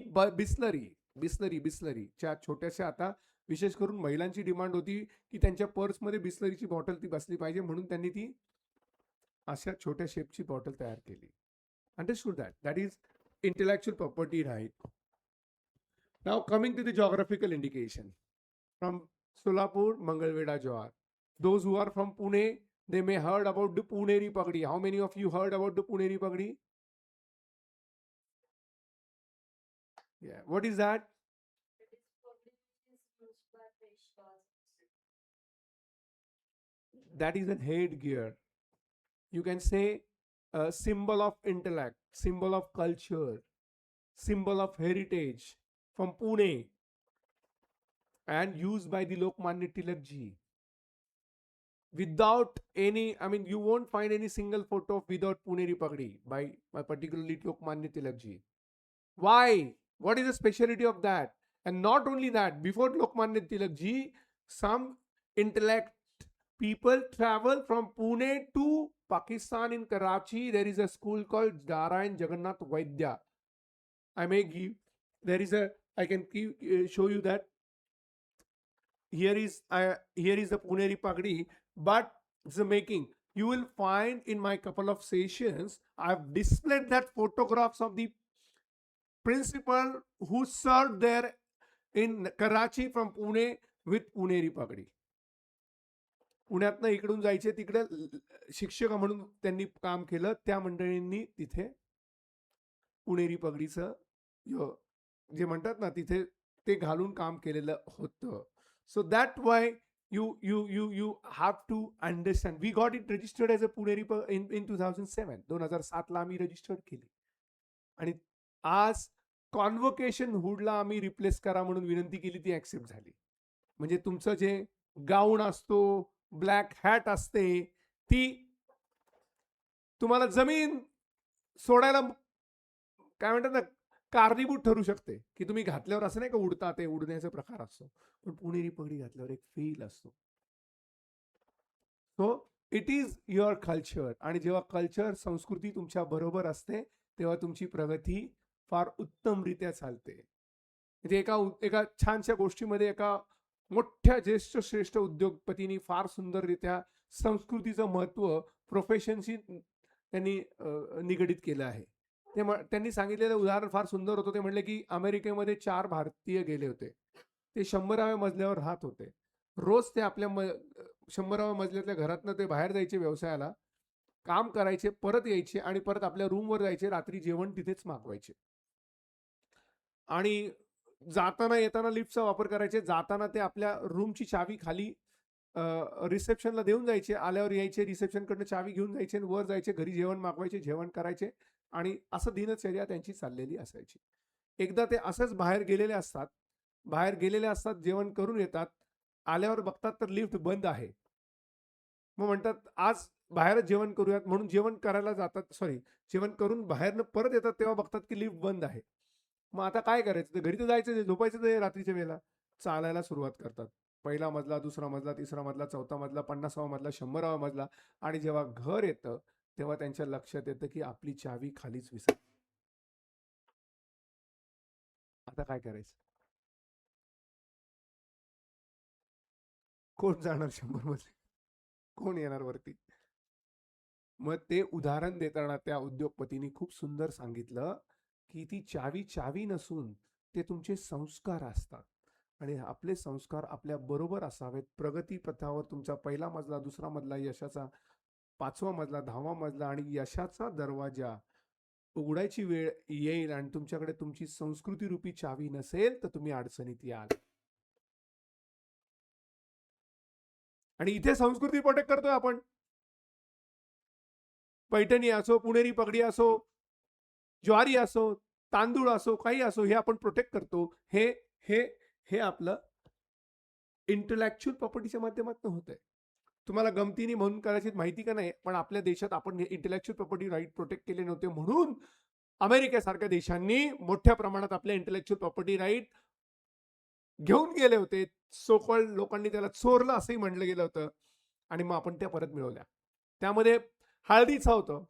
बिस्लरीच्या छोट्याशा, आता विशेष करून महिलांची डिमांड होती की त्यांच्या पर्समध्ये बिस्लरीची बॉटल ती बसली पाहिजे, म्हणून त्यांनी ती अशा छोट्या शेपची बॉटल तयार केली. Understood that? That is intellectual property right. Now coming to the geographical indication. From Solapur, Mangalweda, Jawar. Those who are from Pune, they may heard about the Puneri Pagdi. How many of you heard about the Puneri Pagdi? Yeah. What is that? That is a headgear. You can say symbol of intellect, symbol of culture, symbol of heritage from Pune and used by the Lokmanya Tilak ji. Without any, I mean, you won't find any single photo of without Puneri Pagdi by particularly Lokmanya Tilak ji. Why? What is the speciality of that? And not only that, before Lokmanya Tilak ji, some intellect people travel from Pune to Pakistan in Karachi. There is a school called Narayan Jagannath Vaidya. I may give, there is a, I can show you that. Here is the Puneri Pagdi, but it's the making. You will find in my couple of sessions, I've displayed that photographs of the principal who served there in Karachi from Pune with Puneri Pagdi. पुण्यातनं इकडून जायचे तिकडे शिक्षक म्हणून त्यांनी काम केलं. त्या मंडळींनी तिथे पुणेरी पगडीचं जे म्हणतात ना तिथे ते घालून काम केलेलं होतं. So that Y you have to understand. We got it registered as a Puneri in 2007. 2007 ला आम्ही रजिस्टर्ड केली आणि आज कॉन्व्होकेशन हुडला आम्ही रिप्लेस करा म्हणून विनंती केली, ती ऍक्सेप्ट झाली. म्हणजे तुमचं जे गाऊन असतो, ब्लॅक हॅट असते, ती तुम्हाला जमीन सोडायला काय म्हणतात ना कारणीभूत ठरू शकते, की तुम्ही घातल्यावर असं नाही का उडता, ते उडण्याचा प्रकार असतो, पण पुणेरी पगडी घातल्यावर एक फील असतो. So it is your culture. आणि जेव्हा कल्चर संस्कृती तुमच्या बरोबर असते तेव्हा तुमची प्रगती फार उत्तमरित्या चालते. म्हणजे एका छानशा गोष्टीमध्ये एका मोठ्या ज्येष्ठ श्रेष्ठ उद्योगपतींनी फार सुंदररित्या संस्कृतीचं महत्व प्रोफेशनशी त्यांनी निगडित केलं आहे. त्यांनी सांगितलेलं उदाहरण फार सुंदर होतं. ते म्हणले की अमेरिकेमध्ये 4 भारतीय गेले होते. ते 100व्या मजल्यावर राहत होते. रोज ते आपल्या 100व्या मजल्यातल्या घरातनं ते बाहेर जायचे, व्यवसायाला काम करायचे, परत यायचे आणि परत आपल्या रूमवर जायचे, रात्री जेवण तिथेच मागवायचे आणि जाताना येताना लिफ्टचा वापर करायचे. जाताना ते आपल्या रूमची चावी खाली रिसेप्शनला देऊन जायचे, आल्यावर यायचे, रिसेप्शनकडनं चावी घेऊन जायचे, वर जायचे, घरी जेवण मागवायचे, जेवण करायचे आणि असं दिनचर्या त्यांची चाललेली असायची. एकदा ते असंच बाहेर गेलेले असतात, जेवण करून येतात, आल्यावर बघतात तर लिफ्ट बंद आहे. मग म्हणतात आज बाहेरच जेवण करूयात म्हणून जेवण करायला जातात, जेवण करून बाहेरनं परत येतात तेव्हा बघतात की लिफ्ट बंद आहे. मग आता काय करायचं, घरी तर जायचं, झोपायचं ते रात्रीच्या वेळेला. चालायला सुरुवात करतात. पहिला मजला, दुसरा मजला, तिसरा मजला, चौथा मजला, 50वा मजला, 100वा मजला. आणि जेव्हा घर येतं तेव्हा त्यांच्या लक्षात येतं की आपली चावी खालीच विसरली. आता काय करायचं? कोण जाणार 100 मजले? कोण येणार वरती? मग ते उदाहरण देताना त्या उद्योगपतींनी खूप सुंदर सांगितलं की ती चावी नसून ते तुमचे संस्कार असतात आणि आपले संस्कार आपल्या बरोबर असावेत. प्रगती पथावर तुमचा पहिला मजला, दुसरा मजला, यशाचा 5वा मजला, 10वा मजला आणि यशाचा दरवाजा उघडायची वेळ येईल आणि तुमच्याकडे तुमची संस्कृती रूपी चावी नसेल तर तुम्ही अडचणीत याल. आणि इथे संस्कृती प्रोटेक्ट करतोय आपण. पैठणी असो, पुणेरी पगडी असो, ज्वारी असो, तांदूळ असो, काही असो, हे आपण प्रोटेक्ट करतो. हे हे हे आपलं इंटलेक्च्युअल प्रॉपर्टीच्या माध्यमातून होत आहे. तुम्हाला गमतीने म्हणून कदाचित माहिती का नाही, पण आपल्या देशात आपण इंटलेक्च्युअल प्रॉपर्टी राईट प्रोटेक्ट केले नव्हते, म्हणून अमेरिकेसारख्या देशांनी मोठ्या प्रमाणात आपल्या इंटलेक्च्युअल प्रॉपर्टी राईट घेऊन गेले होते. सोकॉल्ड लोकांनी त्याला चोरलं असंही म्हणलं गेलं होतं आणि मग आपण त्या परत मिळवल्या. त्यामध्ये हळदीचं होतं.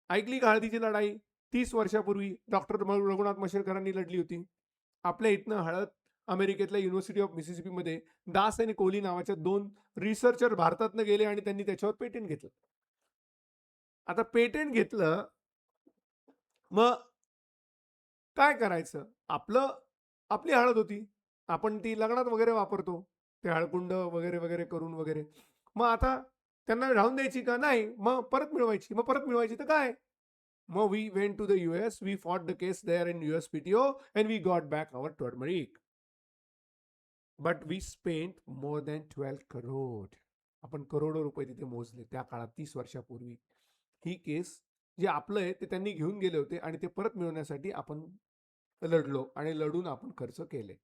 ऐकली का हळदीची लढाई? 30 वर्षापूर्वी डॉक्टर रघुनाथ मशेलकरांनी लढली होती. आपल्या इथनं हळद अमेरिकेतल्या युनिव्हर्सिटी ऑफ मिसिसिपी मध्ये दास आणि कोहली नावाच्या 2 रिसर्चर भारतातनं गेले आणि त्यांनी त्याच्यावर पेटंट घेतलं. आता पेटंट घेतलं, मग काय करायचं? आपली हळद होती, आपण ती लग्नात वगैरे वापरतो, ते हळकुंड वगैरे वगैरे करून वगैरे. मग आता त्यांना राहून द्यायची का? नाही. मग परत मिळवायची तर काय? मग we went to the US, we fought the case there in USPTO and we got back our turmeric. But we spent more than 12 crore. आपण करोडो रुपये तिथे मोजले त्या काळात, 30 वर्षापूर्वी. ही केस जे आपलं आहे ते त्यांनी घेऊन गेले होते आणि ते परत मिळवण्यासाठी आपण लढलो आणि लढून आपण खर्च केले.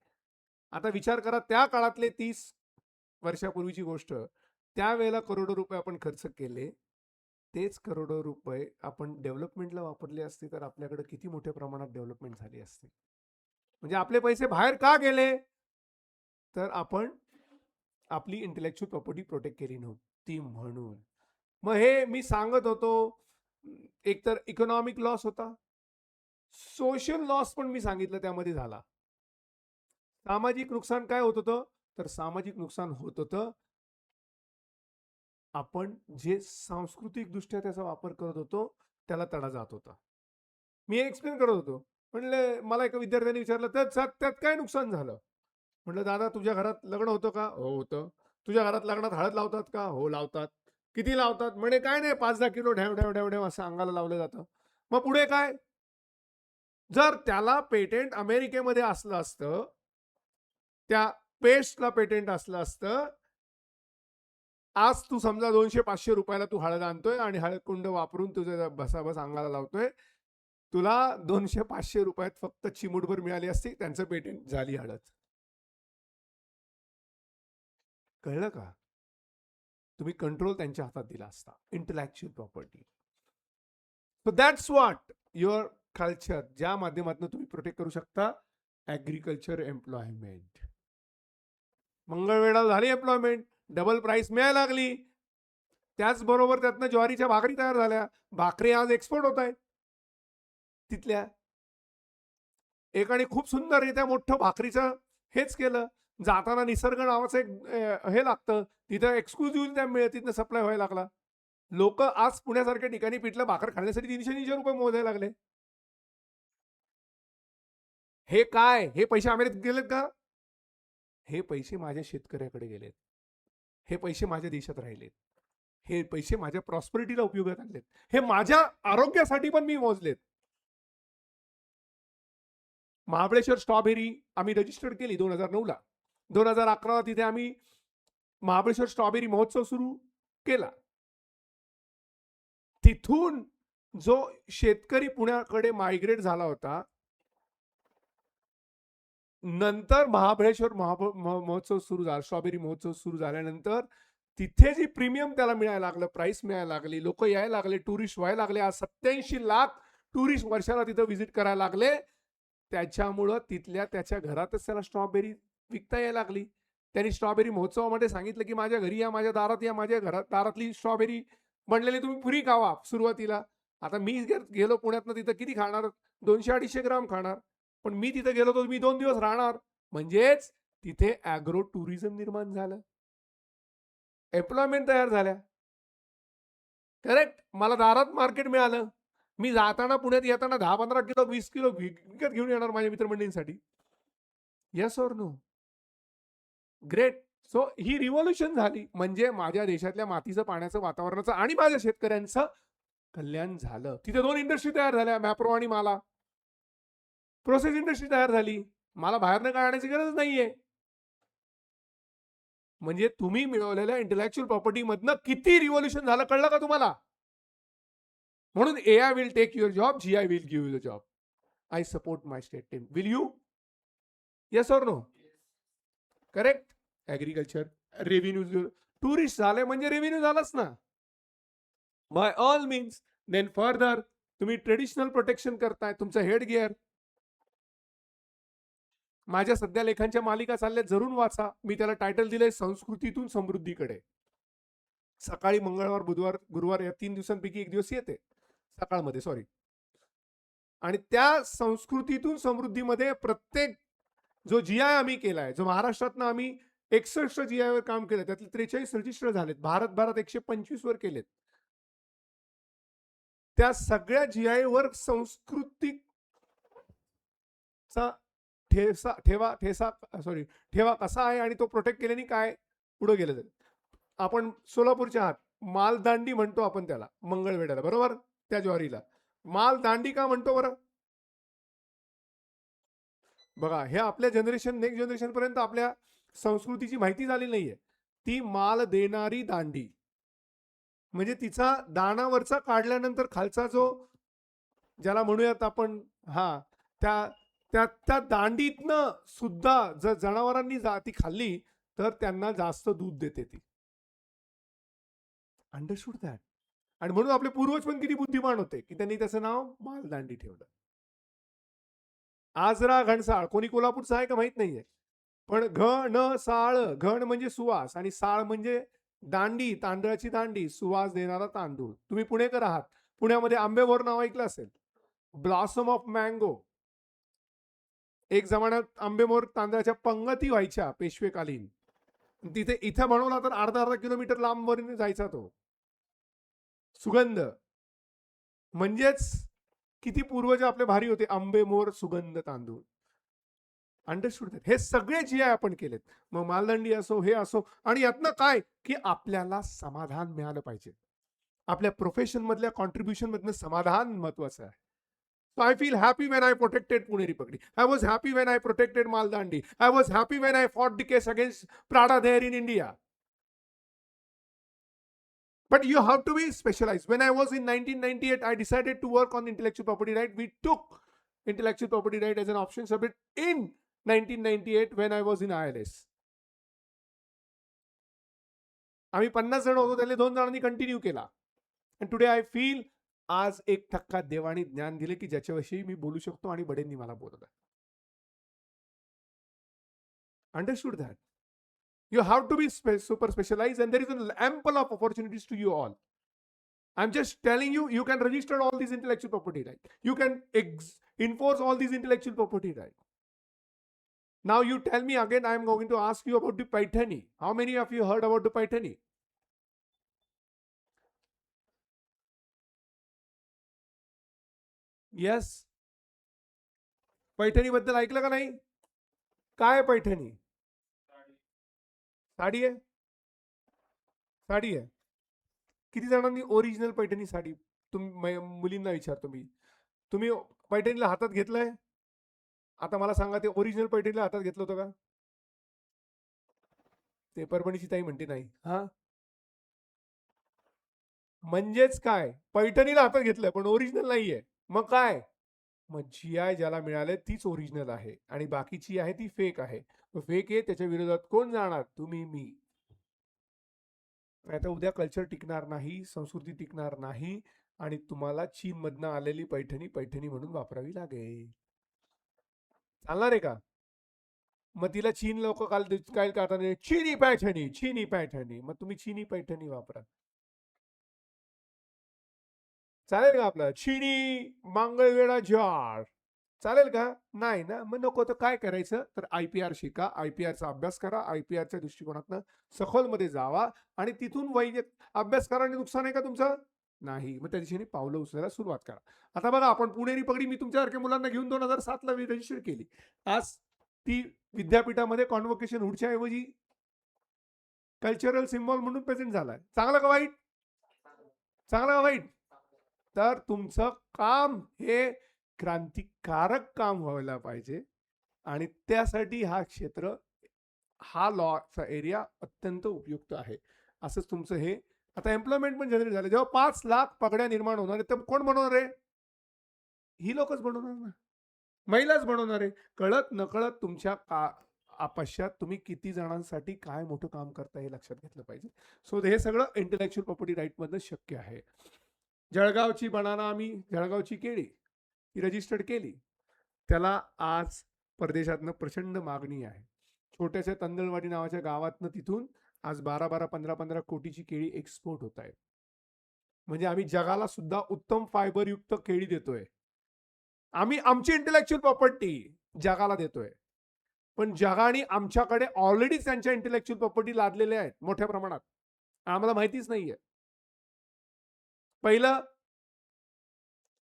आता विचार करा, त्या काळातले 30 वर्षापूर्वीची गोष्ट, त्यावेळेला करोडो रुपये आपण खर्च केले. तेच करोडो रुपये आपण डेव्हलपमेंटला वापरले असते तर आपल्याकडे किती मोठ्या प्रमाणात डेव्हलपमेंट झाली असते. म्हणजे आपले पैसे बाहेर का गेले? तर आपण आपली इंटेलेक्च्युअल प्रॉपर्टी प्रोटेक्ट केली नव्हती म्हणून. मग हे मी सांगत होतो, एकतर इकॉनॉमिक लॉस होता, सोशल लॉस पण मी सांगितलं त्यामध्ये झाला. सामाजिक नुकसान काय होत होतं? तर सामाजिक नुकसान होत होतं, आपण जे सांस्कृतिक दृष्ट्या त्याचा वापर करत होतो त्याला तडा जात होता. मी एक्सप्लेन करत होतो. म्हणले, मला एका विद्यार्थ्याने विचारलं, त्यात त्यात काय नुकसान झालं? म्हटलं, दादा तुझ्या घरात लग्न होतं का? हो होतं. तुझ्या घरात लग्नात हळद लावतात का? हो लावतात. किती लावतात? म्हणे काय नाही, 5-10 किलो ढेव ढेव ढेव ढेव असं अंगाला लावलं जातं. मग पुढे काय? जर त्याला पेटेंट अमेरिकेमध्ये असलं असतं, त्या पेस्टला पेटेंट असलं असतं, आज तू समजा 200-500 रुपयाला तू हळद आणतोय आणि हळद कुंड वापरून तुझ्या बसाबस अंगाला लावतोय, तुला 200-500 रुपयात फक्त चिमूटभर मिळाली असती, त्यांचं पेटेंट झाली हळद. कळलं का? तुम्ही कंट्रोल त्यांच्या हातात दिला असता, intellectual property. So that's what your culture, ज्या माध्यमातून तुम्ही प्रोटेक्ट करू शकता, ऍग्रिकल्चर एम्प्लॉयमेंट. मंगळवेढा झाली एम्प्लॉयमेंट, डबल प्राइस मिळायला लागली. त्याचबरोबर त्यातनं ज्वारीच्या भाकरी तयार झाल्या. भाकरी आज एक्सपोर्ट होत आहेत तिथल्या. एकाने खूप सुंदररित्या मोठं भाकरीचं हेच केलं. जाताना निसर्ग नावाचं एक हे लागतं, तिथं एक्सक्लुझिव्ह मिळत, तिथनं सप्लाय व्हायला लागला. लोक आज पुण्यासारख्या ठिकाणी पिठलं भाकर खाण्यासाठी 300-300 रुपये मोजायला लागले. हे काय? हे पैसे अमेरिकेत गेलेत का? हे पैसे माझ्या शेतकऱ्याकडे गेलेत. हे पैसे माझ्या देशात राहिलेत. हे पैसे माझ्या प्रॉस्पेरिटीला उपयोगात आणलेत. हे माझ्या आरोग्यासाठी पण मी मोजलेत. महाबळेश्वर स्ट्रॉबेरी आम्ही रजिस्टर्ड केली 2009 ला. 2011 ला तिथे आम्ही महाबळेश्वर स्ट्रॉबेरी महोत्सव सुरू केला. तिथून जो शेतकरी पुण्याकडे मायग्रेट झाला होता, नंतर महाबळेश्वर महोत्सव सुरू झाला, स्ट्रॉबेरी महोत्सव सुरू झाल्यानंतर तिथे जी प्रीमियम त्याला मिळायला लागलं, प्राइस मिळायला लागली, लोक यायला लागले, टुरिस्ट व्हायला लागले. आज 87 लाख टुरिस्ट वर्षाला तिथं व्हिजिट करायला लागले. त्याच्यामुळं तिथल्या त्याच्या घरातच त्याला स्ट्रॉबेरी विकता यायला लागली. त्यांनी स्ट्रॉबेरी महोत्सवामध्ये सांगितलं की माझ्या घरी या, माझ्या दारात या, माझ्या घरात दारातली स्ट्रॉबेरी बनलेली तुम्ही फ्री खावा सुरुवातीला. आता मी गेलो पुण्यातनं, तिथं किती खाणार? 200-250 ग्राम खाणार. पण मी तिथे गेलो तर मी 2 दिवस राहणार. म्हणजेच तिथे ॲग्रो टुरिझम निर्माण झालं, एम्प्लॉयमेंट तयार झाल्या. करेक्ट. मला दारात मार्केट मिळालं. मी जाताना पुण्यात येताना 10-15 किलो 20 किलो विकत घेऊन येणार माझ्या मित्रमंडळींसाठी. Yes or no? Great. So ही रिव्होल्युशन झाली, म्हणजे माझ्या देशातल्या मातीचं, पाण्याचं, वातावरणाचं आणि माझ्या शेतकऱ्यांचं कल्याण झालं. तिथे 2 इंडस्ट्री तयार झाल्या, मॅप्रो आणि माला. प्रोसेस इंडस्ट्री तयार झाली. मला बाहेरनं काय आणायची गरज नाहीये. म्हणजे तुम्ही मिळवलेल्या इंटेलेक्च्युअल प्रॉपर्टी मधनं किती रिव्होल्युशन झालं कळलं का तुम्हाला? म्हणून AI will take your job, GI will give you the job. I support my state team. Will you? Yes or no? Correct. Agriculture, revenue, tourist झाले म्हणजे रेव्हेन्यू झालाच ना. By all means. Then further तुम्ही traditional protection करताय, तुमचं head gear. माझ्या सध्या लेखांच्या मालिका चालल्या, जरूर वाचा. मी त्याला टायटल दिलंय संस्कृतीतून समृद्धीकडे. सकाळी मंगळवार, बुधवार, गुरुवार या 3 दिवसांपैकी एक दिवस येते सकाळमध्ये, सॉरी. आणि त्या संस्कृतीतून समृद्धीमध्ये प्रत्येक जो GI आम्ही केलाय, जो महाराष्ट्रातनं आम्ही 61 GI वर काम केलं, त्यातले 43 रजिस्टर झालेत. भारत 125 वर केलेत. त्या सगळ्या GI वर सांस्कृतिक ठेवा कसा आहे आणि तो प्रोटेक्ट केल्याने काय पुढे गेलं. आपण सोलापूरच्या आहात, मालदांडी म्हणतो आपण त्याला, मंगळवेढ्याला, बरोबर? त्या ज्वारीला मालदांडी का म्हणतो बरं? बघा, हे आपल्या जनरेशन, नेक्स्ट जनरेशन पर्यंत आपल्या संस्कृतीची माहिती झाली नाहीये. ती माल देणारी दांडी. म्हणजे तिचा दाणावरचा काढल्यानंतर खालचा जो ज्याला म्हणूयात आपण त्या त्या त्या दांडीतनं सुद्धा जर जनावरांनी ती खाल्ली तर त्यांना जास्त दूध देते ती. Understood that. आणि म्हणून आपले पूर्वज पण किती बुद्धिमान होते की त्यांनी त्याचं नाव मालदांडी ठेवलं. आजरा घणसाळ कोणी कोल्हापूरचा आहे का माहित नाहीये, पण घन साळ, घण म्हणजे सुवास आणि साळ म्हणजे दांडी, तांदळाची दांडी, सुवास देणारा तांदूळ. तुम्ही पुणेकर आहात, पुण्यामध्ये आंबेमोहर नाव ऐकलं असेल, ब्लॉसम ऑफ मँगो. एक जमान्यात आंबेमोहर तांदळाच्या पंगती व्हायच्या पेशवेकालीन. तिथे इथं बनवला तर अर्धा अर्धा किलोमीटर लांबवर जायचा तो सुगंध. म्हणजेच किती पूर्वज आपले भारी होते. आंबेमोहर सुगंध तांदूळ. अंडरस्टूड. हे सगळे जे आहे आपण केलेत, मग मालदंडी असो हे असो, आणि यातनं काय की आपल्याला समाधान मिळालं पाहिजे. आपल्या प्रोफेशन मधल्या कॉन्ट्रीब्युशन मधनं समाधान महत्वाचं आहे. So I feel happy when I protected Puneri Pagdi. I was happy when I protected Maldandi. I was happy when I fought the case against Prada there in India. But you have to be specialized. When I was in 1998, I decided to work on intellectual property right. We took intellectual property right as an option subject in 1998 when I was in ILS. आम्ही 50 जण होतो, त्याने 2 जणांनी continue केला. And today I feel आज 1% देवानी ज्ञान दिले की ज्याच्याविषयी मी बोलू शकतो आणि बडेंनी मला बोलवलं. Understood that. You have to be super specialized and there is an ample of opportunities to you all. I'm just telling you, you can register all these intellectual property right. You can enforce all these intellectual property right. Now you tell me again, I'm going to ask you about the Paithani. How many of you heard about the Paithani? Yes. Paithani बद्दल ऐकलं का नाही? काय पैठणी? साडी आहे. साडी आहे. किती जणांनी original Paithani sari, तुम्ही मुलींना विचारतो मी, तुम्ही पैठणीला हातात घेतलंय? आता मला सांगा, ते ओरिजिनल पैठणीला हातात घेतलं होतं का? ते परभणीची ताई म्हणते नाही. म्हणजेच काय, पैठणीला हातात घेतलंय पण ओरिजिनल नाहीये. मग काय? मग जीआय ज्याला मिळाले तीच ओरिजिनल आहे आणि बाकीची आहे ती फेक आहे. फेक आहे त्याच्या विरोधात कोण जाणार? तुम्ही, मी. आता उद्या कल्चर टिकणार नाही, संस्कृती टिकणार नाही आणि तुम्हाला चीन मधनं आलेली पैठणी पैठणी म्हणून वापरावी लागेल. चालणार आहे का? मग तिला चीन लोक काल काय करतात, चीनी पैठणी, चीनी पैठणी. मग तुम्ही चीनी पैठणी वापरा. चालेल का आपलं चीनी मंगळवेढा जार? चालेल का? नाही ना. मग नको. तर काय करायचं, तर IPR शिका, IPRचा अभ्यास करा, IPRच्या दृष्टिकोनातनं सखोलमध्ये जावा आणि तिथून वैज्ञानिक अभ्यास करा. आणि नुकसान आहे का तुमचं? नाही. मग त्या दिशेने पावलं उचलायला सुरुवात करा. आता बघा, आपण पुणेरी पगडी मी तुमच्यासारख्या मुलांना घेऊन 2007 ला रजिस्टर केली. आज ती विद्यापीठामध्ये कॉन्व्होकेशन हुडच्या ऐवजी कल्चरल सिम्बॉल म्हणून प्रेझेंट झालाय. चांगलं का वाईट? चांगलं का वाईट? तर तुमचं काम हे क्रांतिकारक काम व्हायला पाहिजे आणि त्यासाठी हा क्षेत्र, हा लॉचा एरिया अत्यंत उपयुक्त आहे. असंच तुमचं हे आता एम्प्लॉयमेंट पण जनरेट झालं. जेव्हा 5 लाख पगड्या निर्माण होणार आहे, तर कोण बनवणार आहे? ही लोकच बनवणार ना, महिलाच बनवणार आहे. कळत नकळत तुमच्या आपश्यात तुम्ही किती जणांसाठी काय मोठं काम करता हे लक्षात घेतलं पाहिजे. सो हे सगळं इंटेलेक्च्युअल प्रॉपर्टी राईट मधनं शक्य आहे. जळगावची बनाना, आम्ही जळगावची केळी ती रजिस्टर्ड केली. त्याला आज परदेशातनं प्रचंड मागणी आहे. छोट्याशा तंदळवाडी नावाच्या गावातनं तिथून आज 12-12, 15-15 कोटीची केळी एक्सपोर्ट होत आहे. म्हणजे आम्ही जगाला सुद्धा उत्तम फायबर युक्त केळी देतोय. आम्ही आमची इंटेलेक्च्युअल प्रॉपर्टी जगाला देतोय, पण जगाने आमच्याकडे ऑलरेडी त्यांच्या इंटेलेक्च्युअल प्रॉपर्टी लादलेल्या आहेत मोठ्या प्रमाणात. आम्हाला माहितीच नाहीये. पहिलं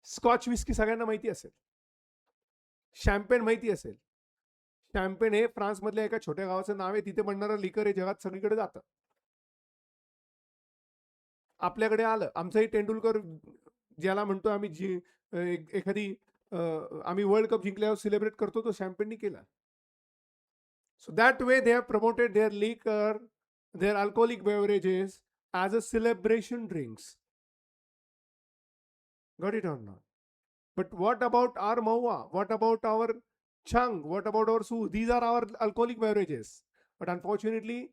स्कॉच विस्की सगळ्यांना माहिती असेल, शॅम्पेन माहिती असेल. शॅम्पेन हे फ्रान्स मधल्या एका छोट्या गावाचं नाव आहे. तिथे बनणारं लिकर हे जगात सगळीकडे जातं. आपल्याकडे आलं. आमचंही तेंडुलकर ज्याला म्हणतो आम्ही, जी एखादी आम्ही वर्ल्ड कप जिंकल्यावर सेलिब्रेट करतो, तो शॅम्पेननी केला. So that way they have promoted their liquor, their alcoholic beverages as a celebration drinks. Got it or not? But what about our Maua? What about our Chang? What about our Su? These are our alcoholic beverages. But unfortunately,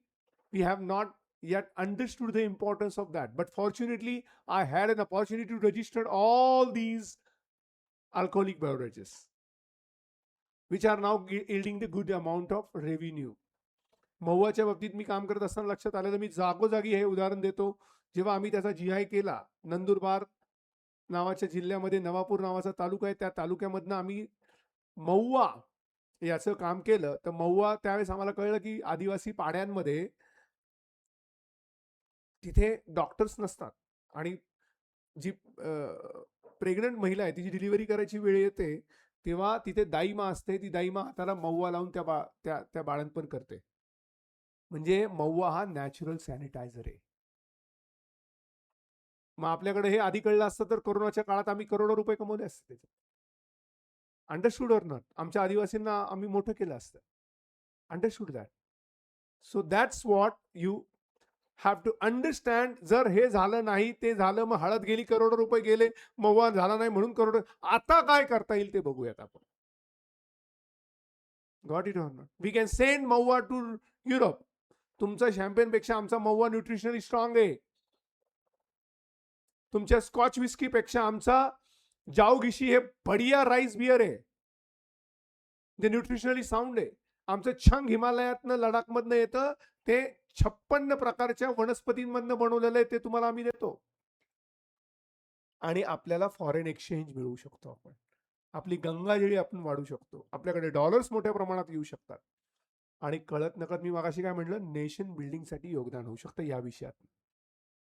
we have not yet understood the importance of that. But fortunately, I had an opportunity to register all these alcoholic beverages, which are now yielding the good amount of revenue. महुआच्या बाबतीत मी काम करत असताना लक्षात आलेलं, मी जागोजागी हे उदाहरण देतो. जेव्हा आम्ही त्याचा GI केला, नंदुरबार नावाच्या जिल्ह्यामध्ये नवापूर नावाचा तालुका आहे, त्या तालुक्यामधनं आम्ही महुआ याचं काम केलं. तर महुआ त्यावेळेस आम्हाला कळलं की आदिवासी पाड्यांमध्ये तिथे डॉक्टर्स नसतात आणि जी प्रेग्नंट महिला आहे तिची डिलिव्हरी करायची वेळ येते तेव्हा तिथे दाईमा असते. ती दाईमा हाताला महुआ लावून त्या बाळंतपण करते. म्हणजे महुआ हा नॅचरल सॅनिटायझर आहे. मग आपल्याकडे हे आधी कळलं असतं तर कोरोनाच्या काळात आम्ही करोडो रुपये कमवले असते. Understood or not? आमच्या आदिवासींना आम्ही मोठं केलं असतं. Understood that? So that's what you have to understand. जर हे झालं नाही, ते झालं, मग हळद गेली, करोडो रुपये गेले, महुआ झाला नाही म्हणून करोडो. आता काय करता येईल ते बघूयात आपण. Got it or not? We can send mahua to Europe. तुमचा शॅम्पेन पेक्षा आमचा महुआ न्यूट्रिशनली स्ट्रॉंग आहे. तुमच्या स्कॉच विस्की पेक्षा आमचा जाऊगिशी हे बढिया राईस बियर आहे, जे न्यूट्रिशनली साऊंड आहे. आमचं छंग हिमालयातनं लडाखमधनं येतं, ते 56 प्रकारच्या वनस्पतींमधनं बनवलेलं आहे, ते तुम्हाला आम्ही देतो. आणि आपल्याला फॉरेन एक्सचेंज मिळवू शकतो आपण. आपली गंगाजळी आपण वाढू शकतो. आपल्याकडे डॉलर्स मोठ्या प्रमाणात येऊ शकतात. आणि कळत नकळत मी मागाशी काय म्हटलं, नेशन बिल्डिंगसाठी योगदान होऊ शकतं या विषयात.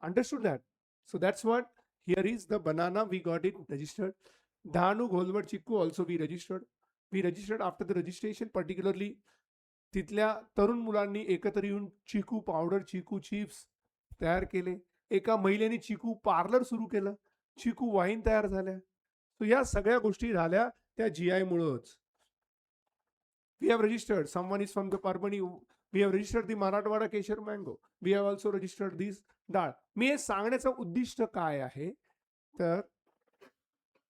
Understood that? So that's what, here is the banana, we got it registered. Dhanu, Gholwad, Chiku also we registered. We registered after the registration, particularly तिथल्या तरुण मुलांनी एकत्र येऊन चिकू पावडर, चिकू चिप्स तयार केले. एका महिलेने चिकू पार्लर सुरू केलं, चिकू वाईन तयार झाल्या. सो या सगळ्या गोष्टी झाल्या त्या GI मुळेच. We have registered, someone is from the Parbani, we have registered the Marathwada Kesar mango, we have also registered this डाळ. मी हे सांगण्याचं उद्दिष्ट काय आहे तर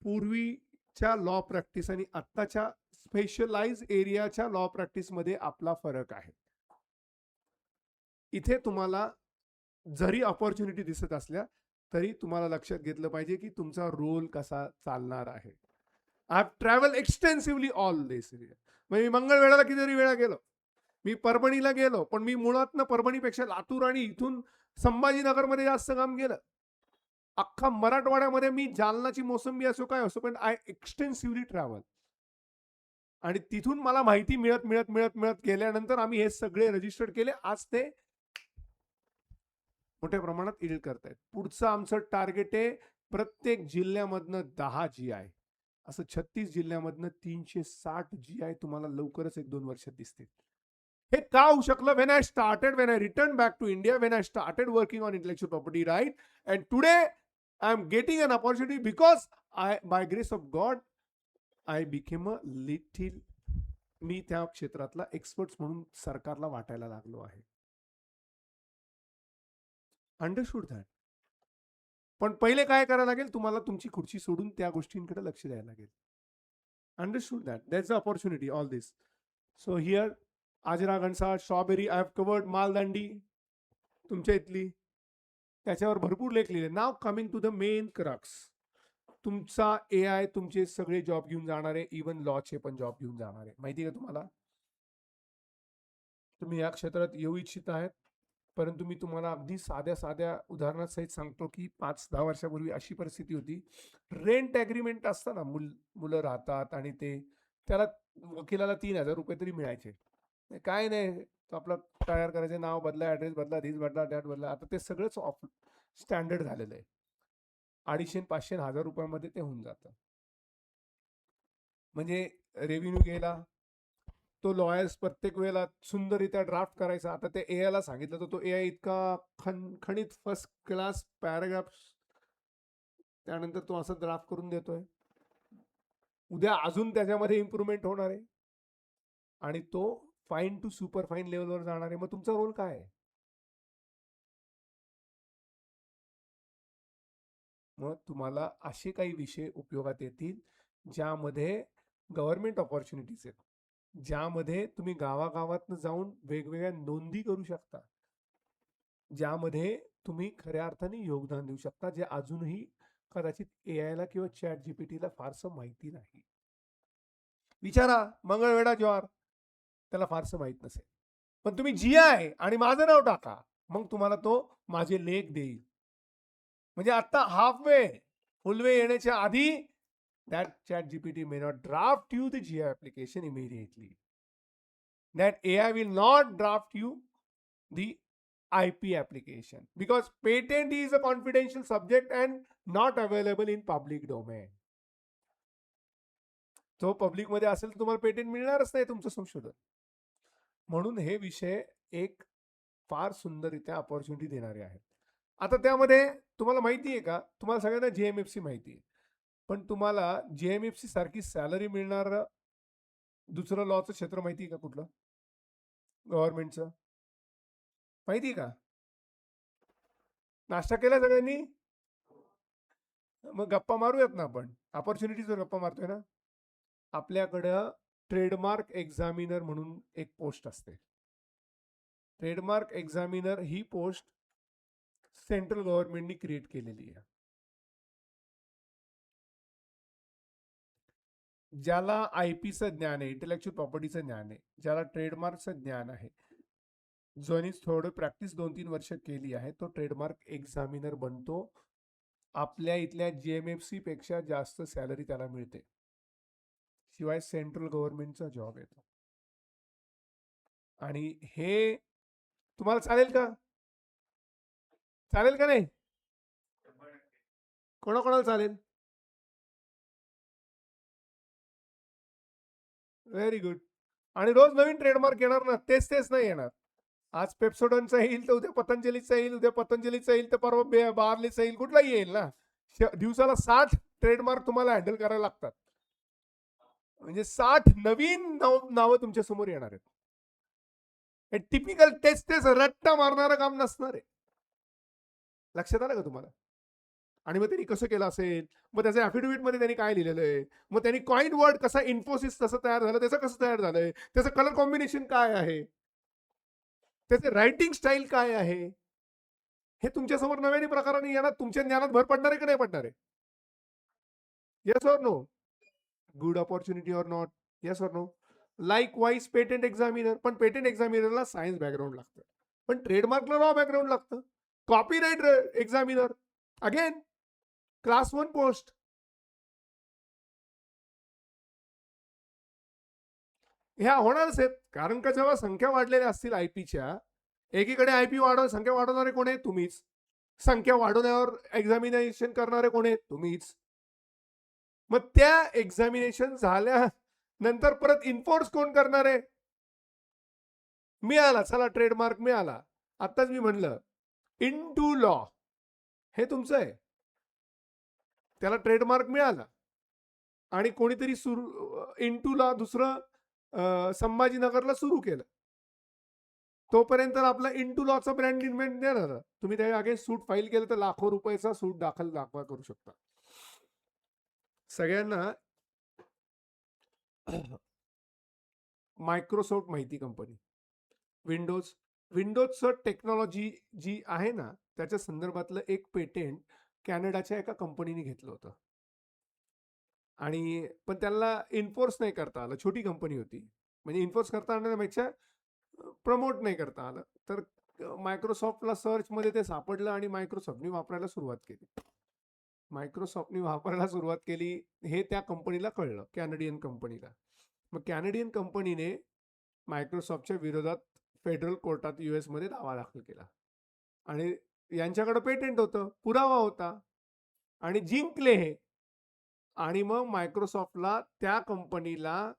पूर्वीच्या लॉ प्रॅक्टिस आणि आत्ताच्या स्पेशलाइज एरियाच्या लॉ प्रॅक्टिस मध्ये आपला फरक आहे. इथे तुम्हाला जरी अपॉर्च्युनिटी दिसत असल्या तरी तुम्हाला लक्षात घेतलं पाहिजे की तुमचा रोल कसा चालणार आहे. I have travel extensively all this area. म्हणजे मंगळवेढ्याला कितीतरी वेळा गेलो, मी परभणीला गेलो, पण मी मुळातनं परभणीपेक्षा लातूर आणि इथून संभाजीनगरमध्ये जास्त काम केलं. अख्खा मराठवाड्यामध्ये मी जालनाची मोसंबी असो काय असो, पण आय एक्सटेन्सिव्हली ट्रॅव्हल. आणि तिथून मला माहिती मिळत मिळत मिळत मिळत गेल्यानंतर आम्ही हे सगळे रजिस्टर केले. आज ते मोठ्या प्रमाणात इल्ड करतायत. पुढचं आमचं टार्गेट आहे प्रत्येक जिल्ह्यामधनं 10 GI, असं 36 जिल्ह्यामधनं 360 GI तुम्हाला लवकरच 1-2 वर्षात दिसतील. हे का होऊ शकलं? when I returned back to India, when I started working on intellectual property right, and today I am getting an opportunity because by grace of God I became a little, मी त्या क्षेत्रातला एक्सपर्ट्स म्हणून सरकारला वाटायला लागलो आहे. Understood that? पण पहिले काय करायला लागेल, तुम्हाला तुमची खुर्ची सोडून त्या गोष्टींकडे लक्ष द्यायला लागेल. Understood that? That's the opportunity all this. So here Ajara, Ghansal, strawberry, I have covered. Maldandi तुमच्या इथली, त्याच्यावर भरपूर लेख लिहिले. Now coming to the main crux. तुमचा AI तुमचे सगळे जॉब घेऊन जाणार आहे, इवन लॉचे पण जॉब घेऊन जाणार आहे. माहिती का तुम्हाला? तुम्ही या क्षेत्रात येऊ इच्छित आहेत, परंतु मी तुम्हाला अगदी साध्या साध्या उदाहरणासहित सांगतो की 5-10 वर्षापूर्वी अशी परिस्थिती होती. रेंट ॲग्रीमेंट असतं ना, मुलं राहतात आणि ते त्याला वकिलाला 3,000 रुपये तरी मिळायचे. काय नाही, तो आपलं तयार करायचे, नाव बदला, ॲड्रेस बदला, धीस बदला, दॅट बदला. आता ते सगळंच ऑफ स्टँडर्ड झालेलं आहे. 250, 500, 1000 रुपयामध्ये ते होऊन जातं. म्हणजे रेव्हेन्यू गेला, तो लॉयर्स प्रत्येक वेळेला सुंदररित्या ड्राफ्ट करायचा. आता ते AI सांगितलं तर तो AI इतका खणखणीत फर्स्ट क्लास पॅराग्राफ्स त्यानंतर तो असं ड्राफ्ट करून देतोय. उद्या अजून त्याच्यामध्ये इम्प्रूव्हमेंट होणार आहे आणि तो फाईन टू सुपर फाईन लेवलवर जाणार आहे. मग तुमचा रोल काय आहे? मग तुम्हाला असे काही विषय उपयोगात येतील ज्यामध्ये गव्हर्नमेंट ऑपॉर्च्युनिटीज आहेत, ज्यामध्ये तुम्ही गावागावात जाऊन वेगवेगळ्या नोंदी करू शकता, ज्यामध्ये तुम्ही खऱ्या अर्थाने योगदान देऊ शकता, जे अजूनही कदाचित AI ला किंवा चॅट जीपीटीला फारसं माहिती नाही. विचारा मंगळवेढा जॉर, त्याला फारसं माहित नसेल, पण तुम्ही GI आणि माझं नाव टाका, मग तुम्हाला तो माझे लेख देईल. म्हणजे आता हाफ वे फुल वे येण्याच्या आधी that chat GPT may not draft you the GI application immediately. That AI will not draft you the IP application because patent is a confidential subject and not available in public domain. तो public मध्ये असेल तर तुम्हाला patent मिळणारच नाही तुमचं संशोधन. म्हणून हे विषय एक फार सुंदररित्या अपॉर्च्युनिटी देणारे आहेत. आता त्यामध्ये तुम्हाला माहिती आहे का, तुम्हाला सगळ्यांना JMFC माहिती आहे, पण तुम्हाला JMFC सारखी सॅलरी मिळणार दुसरं लॉचं क्षेत्र माहिती आहे का कुठलं गव्हर्नमेंटचं? माहिती आहे का? नाश्ता केला सगळ्यांनी? मग गप्पा मारूयात ना आपण, अपॉर्च्युनिटीजवर गप्पा मारतोय ना. आपल्याकडं ट्रेडमार्क एक्झामिनर म्हणून एक पोस्ट असते. ट्रेडमार्क एक्झामिनर ही पोस्ट सेंट्रल गव्हर्नमेंटनी क्रिएट केलेली आहे. ज्याला IPचं ज्ञान आहे, इंटेलेक्च्युअल प्रॉपर्टीचं ज्ञान आहे, ज्याला ट्रेडमार्कचं ज्ञान आहे, ज्याने थोडं प्रॅक्टिस 2-3 वर्ष केली आहे, तो ट्रेडमार्क एक्झामिनर बनतो. आपल्या इथल्या JMFC पेक्षा जास्त सॅलरी त्याला मिळते, शिवाय सेंट्रल गव्हर्नमेंटचा जॉब येतो. आणि हे तुम्हाला चालेल का? चालेल का नाही? कोणाकोणाला चालेल? Very good. आणि रोज नवीन ट्रेडमार्क येणार ना, तेच तेच नाही येणार. आज पेप्सोडनचा येईल तर उद्या पतंजलीचा येईल, उद्या पतंजलीचा येईल तर परवा बार्लीचा येईल, कुठलाही येईल ना. दिवसाला 60 ट्रेडमार्क तुम्हाला हँडल करायला लागतात. म्हणजे 60 नवीन नावं तुमच्या समोर येणार आहेत. हे टिपिकल तेच तेच रट्टा मारणारं काम नसणार आहे. लक्षात आलं का तुम्हाला? आणि मग त्यांनी कसं केलं असेल, मग त्याच्या ऍफिडेव्हिट मध्ये त्यांनी काय लिहिलेलं आहे, मग त्यांनी कॉइन वर्ड कसा इन्फोसिस कसं तयार झालं, त्याचं कसं तयार झालंय, त्याचं कलर कॉम्बिनेशन काय आहे, त्याचे रायटिंग स्टाईल काय आहे, हे तुमच्या समोर नव्याने प्रकाराने येणार. तुमच्या ज्ञानात भर पडणार आहे की नाही पडणार आहे? Yes or no? Good opportunity or not? Yes or no? Likewise patent examiner, पण पेटेंट एक्झामिनरला सायन्स बॅकग्राऊंड लागतं, पण ट्रेडमार्कला लॉ बॅकग्राऊंड लागतं. Copyright examiner again class 1 post. ह्या होणारच आहेत, कारण का जेव्हा संख्या वाढलेल्या असतील आयपीच्या, एकीकडे आयपी संख्या वाढवणारे कोण आहेत? तुम्हीच. संख्या वाढवण्यावर एक्झामिनेशन करणारे कोण आहेत? तुम्हीच. मग त्या एक्झामिनेशन झाल्यानंतर परत इन्फोर्स कोण करणार आहे? मिळाला, चला ट्रेडमार्क मिळाला. आताच मी म्हणलं इनटू लॉ हे तुमचं आहे, त्याला ट्रेडमार्क मिळाला आणि कोणीतरी इनटू लॉ दुसरं संभाजीनगरला सुरू केलं, तोपर्यंत आपला इनटू लॉचा ब्रँड इन्व्हेंट देणार. तुम्ही त्या अगेन्स्ट सूट फाईल केलं तर लाखो रुपयाचा सूट दाखल करू शकता. सगळ्यांना मायक्रोसॉफ्ट माहिती कंपनी, विंडोजचं टेक्नॉलॉजी जी आहे ना, त्याच्या संदर्भातलं एक पेटेंट कॅनडाच्या एका कंपनीने घेतलं होतं. आणि पण त्याला इन्फोर्स नाही करता आलं, छोटी कंपनी होती, म्हणजे इन्फोर्स करता आणण्यापेक्षा प्रमोट नाही करता आलं. तर मायक्रोसॉफ्टला सर्चमध्ये ते सापडलं आणि मायक्रोसॉफ्टने वापरायला सुरुवात केली. हे त्या कंपनीला कळलं, कॅनेडियन कंपनीला. मग कॅनेडियन कंपनीने मायक्रोसॉफ्टच्या विरोधात फेडरल कोर्टात US मध्ये दावा दाखल केला आणि यांच्याकडे पेटेंट होतं, पुरावा होता आणि जिंकले हे. आणि मग मायक्रोसॉफ्टला त्या कंपनीला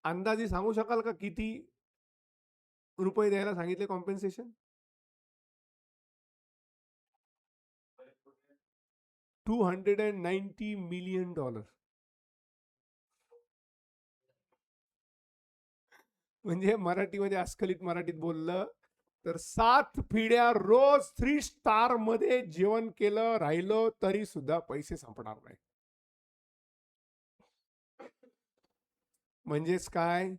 अंदाजे सांगू शकाल का किती रुपये द्यायला सांगितले कॉम्पेन्सेशन? $290 मिलियन. म्हणजे मराठीमध्ये अस्खलित मराठीत बोललं तर 7 पिढ्या रोज 3 स्टार मध्ये जेवण केलं राहिलो तरी सुद्धा पैसे संपणार नाही. म्हणजेच काय,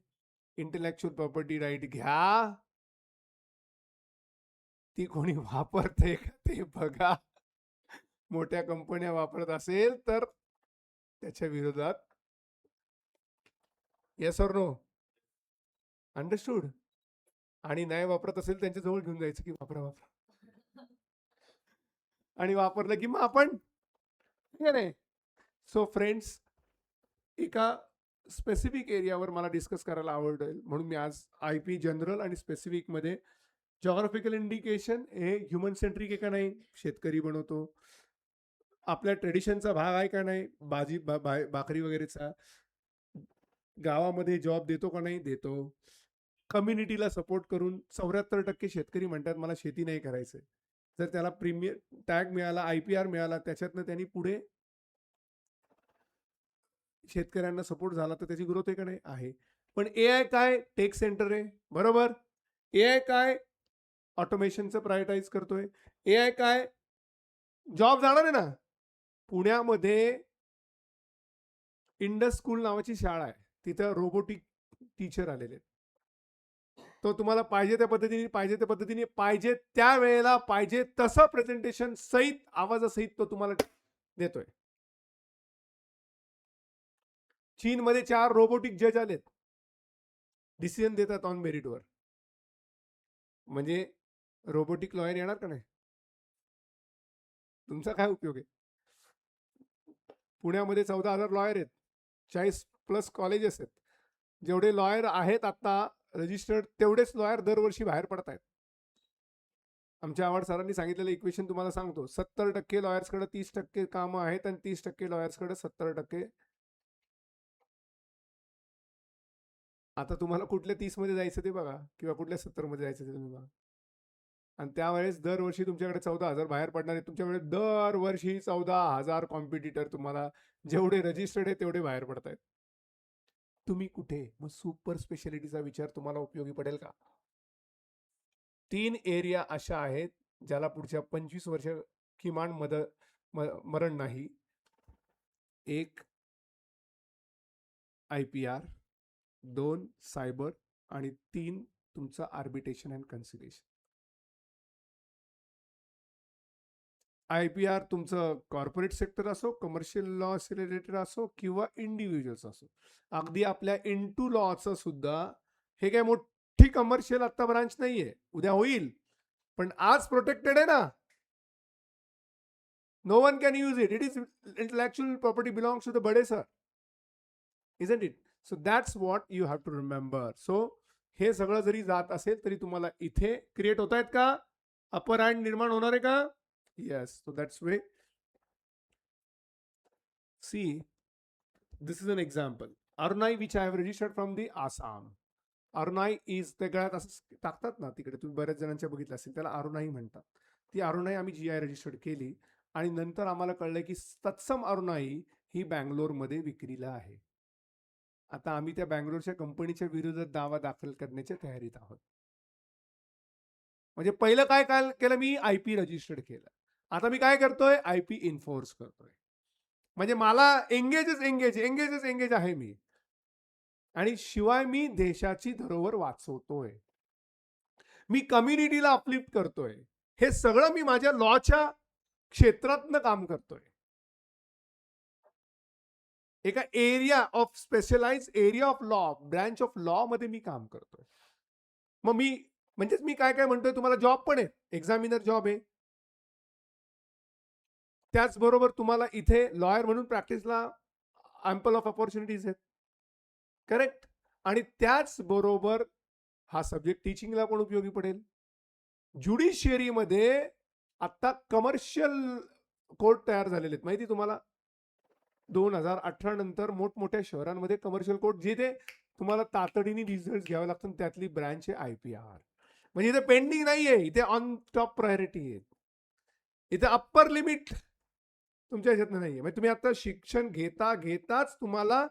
इंटेलेक्च्युअल प्रॉपर्टी राईट घ्या, ती कोणी वापरते का ते बघा. मोठ्या कंपन्या वापरत असेल तर त्याच्या विरोधात येस ऑर नो, अंडरस्टूड. आणि नाही वापरत असेल त्यांच्या जवळ घेऊन जायचं की वापरा वापरा, आणि वापरलं की मग आपण नाही. सो फ्रेंड्स, एका स्पेसिफिक एरियावर मला डिस्कस करायला आवडेल म्हणून मी आज IP जनरल आणि स्पेसिफिक मध्ये जॉग्राफिकल इंडिकेशन हे ह्युमन सेंट्रिक आहे का नाही, शेतकरी बनवतो, आपल्या ट्रेडिशनचा भाग आहे का नाही, भाकरी वगैरेचा, गावामध्ये जॉब देतो का नाही, देतो, कम्युनिटीला सपोर्ट करून 74% शेतकरी म्हणतात मला शेती नाही करायचंय. जर त्याला प्रीमियम टॅग मिळाला, IPR मिळाला, त्याच्यातनं त्यांनी पुढे शेतकऱ्यांना सपोर्ट झाला तर त्याची ग्रोथ आहे का नाही, आहे. पण AI काय, टेक सेंटर आहे, बरोबर. AI काय, ऑटोमेशनचं प्रायोरिटाईज करतोय. AI काय, जॉब जाणार आहे ना. पुण्यामध्ये इंडस स्कूल नावाची शाळा आहे, तिथं रोबोटिक टीचर आलेले. तो तुम्हाला पाहिजे त्या पद्धतीने पाहिजे त्या वेळेला पाहिजे तसं प्रेझेंटेशन सहित आवाजासहित तो तुम्हाला देतोय. चीनमध्ये 4 रोबोटिक जज आलेत, डिसिजन देतात ऑन मेरिटवर. म्हणजे रोबोटिक लॉयर येणार का नाही, तुमचा काय उपयोग आहे. पुण्यामध्ये 14,000 लॉयर आहेत, 40+ कॉलेजेस आहेत. जेवढे लॉयर आहेत आता रजिस्टर्ड, तेवढेच लॉयर दरवर्षी बाहेर पडत आहेत. आमच्या आव्हाड सरांनी सांगितलेलं इक्वेशन तुम्हाला सांगतो, 70% लॉयर्सकडे 30% कामं आहेत आणि 30% लॉयर्सकडे 70%. आता तुम्हाला कुठल्या 30 मध्ये जायचं ते बघा, किंवा कुठल्या 70 मध्ये जायचं ते तुम्ही बघा. आणि त्यावेळेस दरवर्षी तुमच्याकडे 14,000 बाहेर पडणार आहे. तुमच्याकडे दरवर्षी 14,000 कॉम्पिटिटर, तुम्हाला जेवढे रजिस्टर्ड आहे तेवढे बाहेर पडत आहेत. तुम्ही कुठे, मग सुपर स्पेशालिटीचा विचार तुम्हाला उपयोगी पडेल का. 3 एरिया अशा आहेत ज्याला पुढच्या 25 वर्ष किमान मरण नाही. एक IPR, 2 सायबर, आणि 3 तुमचं आर्बिट्रेशन अँड कन्सिलेशन. IPR तुमचं कॉर्पोरेट सेक्टर असो, कमर्शियल लॉ रिलेटेड असो, किंवा इंडिव्हिज्युअल्स असो. अगदी आपल्या इंटू लॉचं सुद्धा, हे काय मोठी कमर्शियल आता ब्रांच नाहीये, उद्या होईल, पण आज प्रोटेक्टेड आहे ना. No one can use it. It is intellectual property belongs to the बडे sir, isn't it. So that's what you have to remember. So हे सगळं जरी जात असेल तरी तुम्हाला इथे क्रिएट होत आहेत का, अपर हँड निर्माण होणार आहे का. Yes, so that's way. See, this is an example. Arunai, which I have registered from the Assam. Arunai is the गळ्यात असं टाकतात ना तिकडे, तुम्ही बऱ्याच जणांच्या बघितलं असेल, त्याला अरुणाई म्हणतात. ती अरुणाई आम्ही GI रजिस्टर्ड केली आणि नंतर आम्हाला कळलं की तत्सम अरुणाई ही बँगलोरमध्ये विक्रीला आहे. आता आम्ही त्या बँगलोरच्या कंपनीच्या विरोधात दावा दाखल करण्याच्या तयारीत आहोत. म्हणजे पहिलं काय काय केलं मी, IP रजिस्टर्ड केलं. आता मी काय करतोय, IP इन्फोर्स करतोय. म्हणजे मला एंगेज आहे मी, आणि शिवाय मी देशाची धरोहर वाचवतोय, मी कम्युनिटीला अपलिफ्ट करतोय. हे सगळं मी माझ्या लॉच्या क्षेत्रातनं काम करतोय. एका area of specialize area of law, branch of law मध्ये मी काम करतोय. मग मी म्हणजेच मी काय काय म्हणतोय तुम्हाला, जॉब पण आहे, एक्झामिनर जॉब आहे, त्याचबरोबर तुम्हाला इथे लॉयर म्हणून प्रॅक्टिसला अँपल ऑफ अपॉर्च्युनिटीज आहेत, करेक्ट. आणि त्याचबरोबर हा सब्जेक्ट टीचिंगला पण उपयोगी पडेल. ज्युडिशियरीमध्ये आता कमर्शियल कोर्ट तयार झालेले आहेत, माहिती तुम्हाला. 2018 नंतर मोठमोठ्या शहरांमध्ये कमर्शियल कोर्ट, जिथे तुम्हाला तातडीने रिझल्ट घ्यावे लागतात, त्यातली ब्रँच आहे IPR. म्हणजे इथे पेंडिंग नाहीये, इथे ऑन टॉप प्रायोरिटी आहे, इथे अप्पर लिमिट तुमच्या ह्याच्यात नाहीये. म्हणजे तुम्ही आता शिक्षण घेताच तुम्हाला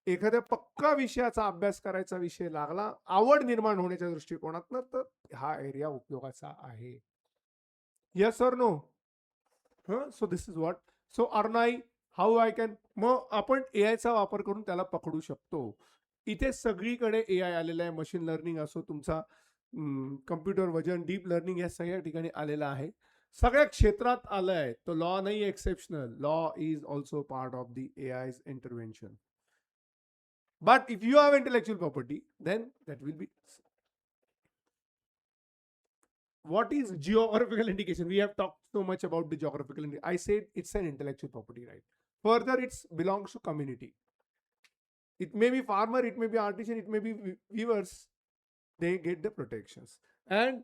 एखाद्या पक्का विषयाचा अभ्यास करायचा विषय लागला, आवड निर्माण होण्याच्या दृष्टिकोनातनं, तर हा एरिया उपयोगाचा आहे. Yes or no? So this is what. So अर्नाई, हाऊ आय कॅन, मग आपण एआयचा वापर करून त्याला पकडू शकतो. इथे सगळीकडे एआय आलेला आहे. मशीन लर्निंग असो, तुमचा कम्प्युटर वजन, डीप लर्निंग, या सगळ्या ठिकाणी आलेलं आहे. सगळ्या क्षेत्रात आलं आहे. तो लॉ नाही exceptional. Law is also part of the AI's intervention. But if you have intellectual property, then that will be. What is geographical indication? We have talked so much about the geographical indication. I said it's an intellectual property right. Further, it belongs to community. It may be farmer, it may be artisan, it may be weavers. They get the protections. And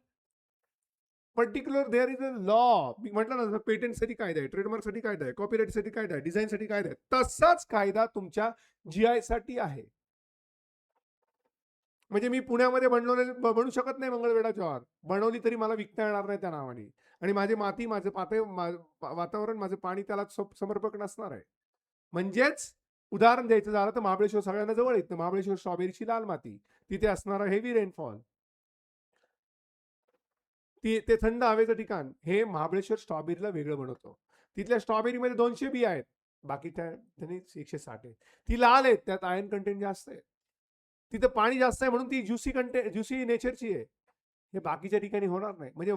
particular there is a law. मी म्हटलं ना, जसं पेटंटसाठी कायदा आहे, ट्रेडमार्कसाठी कायदा आहे, कॉपीराईटसाठी कायदा आहे, डिझाईनसाठी कायदा आहे, तसाच कायदा तुमच्या जीआय साठी आहे. म्हणजे मी पुण्यामध्ये बनवू शकत नाही मंगळवेढा जॉर. बनवली तरी मला विकता येणार नाही त्या नावाने. आणि माझी माती, माझं वातावरण, माझं पाणी त्याला समर्पक नसणार आहे. म्हणजेच उदाहरण द्यायचं झालं तर महाबळेश्वर सगळ्यांना जवळ येतं. महाबळेश्वर स्ट्रॉबेरीची लाल माती, तिथे असणारा हेवी रेनफॉल, ते थंड हवेचं ठिकाण, हे महाबळेश्वर स्ट्रॉबेरीला वेगळं बनवतो. तिथल्या स्ट्रॉबेरीमध्ये 200 बिया आहेत, बाकी त्याने 160 आहे. ती लाल आहेत, त्यात आयर्न कंटेंट जास्त आहे. तिथं पाणी जास्त आहे म्हणून ती ज्युसी नेचरची आहे. हे बाकीच्या ठिकाणी होणार नाही. म्हणजे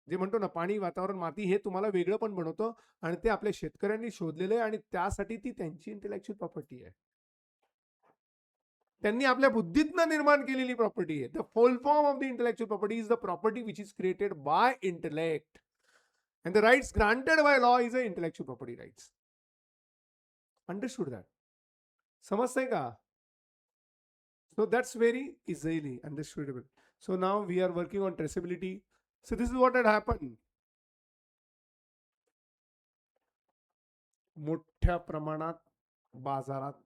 जे म्हणतो ना, पाणी, वातावरण, माती, हे तुम्हाला वेगळं पण बनवतो. आणि ते आपल्या शेतकऱ्यांनी शोधलेलं आहे आणि त्यासाठी ती त्यांची इंटेलेक्च्युअल प्रॉपर्टी आहे. त्यांनी आपल्या बुद्धीतनं निर्माण केलेली प्रॉपर्टी आहे. The full form of the intellectual property is the property which is created by intellect, and the rights granted by law is a intellectual property rights. Understood that? समजतंय का? So that's very easily understandable. So now we are working on traceability. So this is what had happened. मोठ्या प्रमाणात बाजारात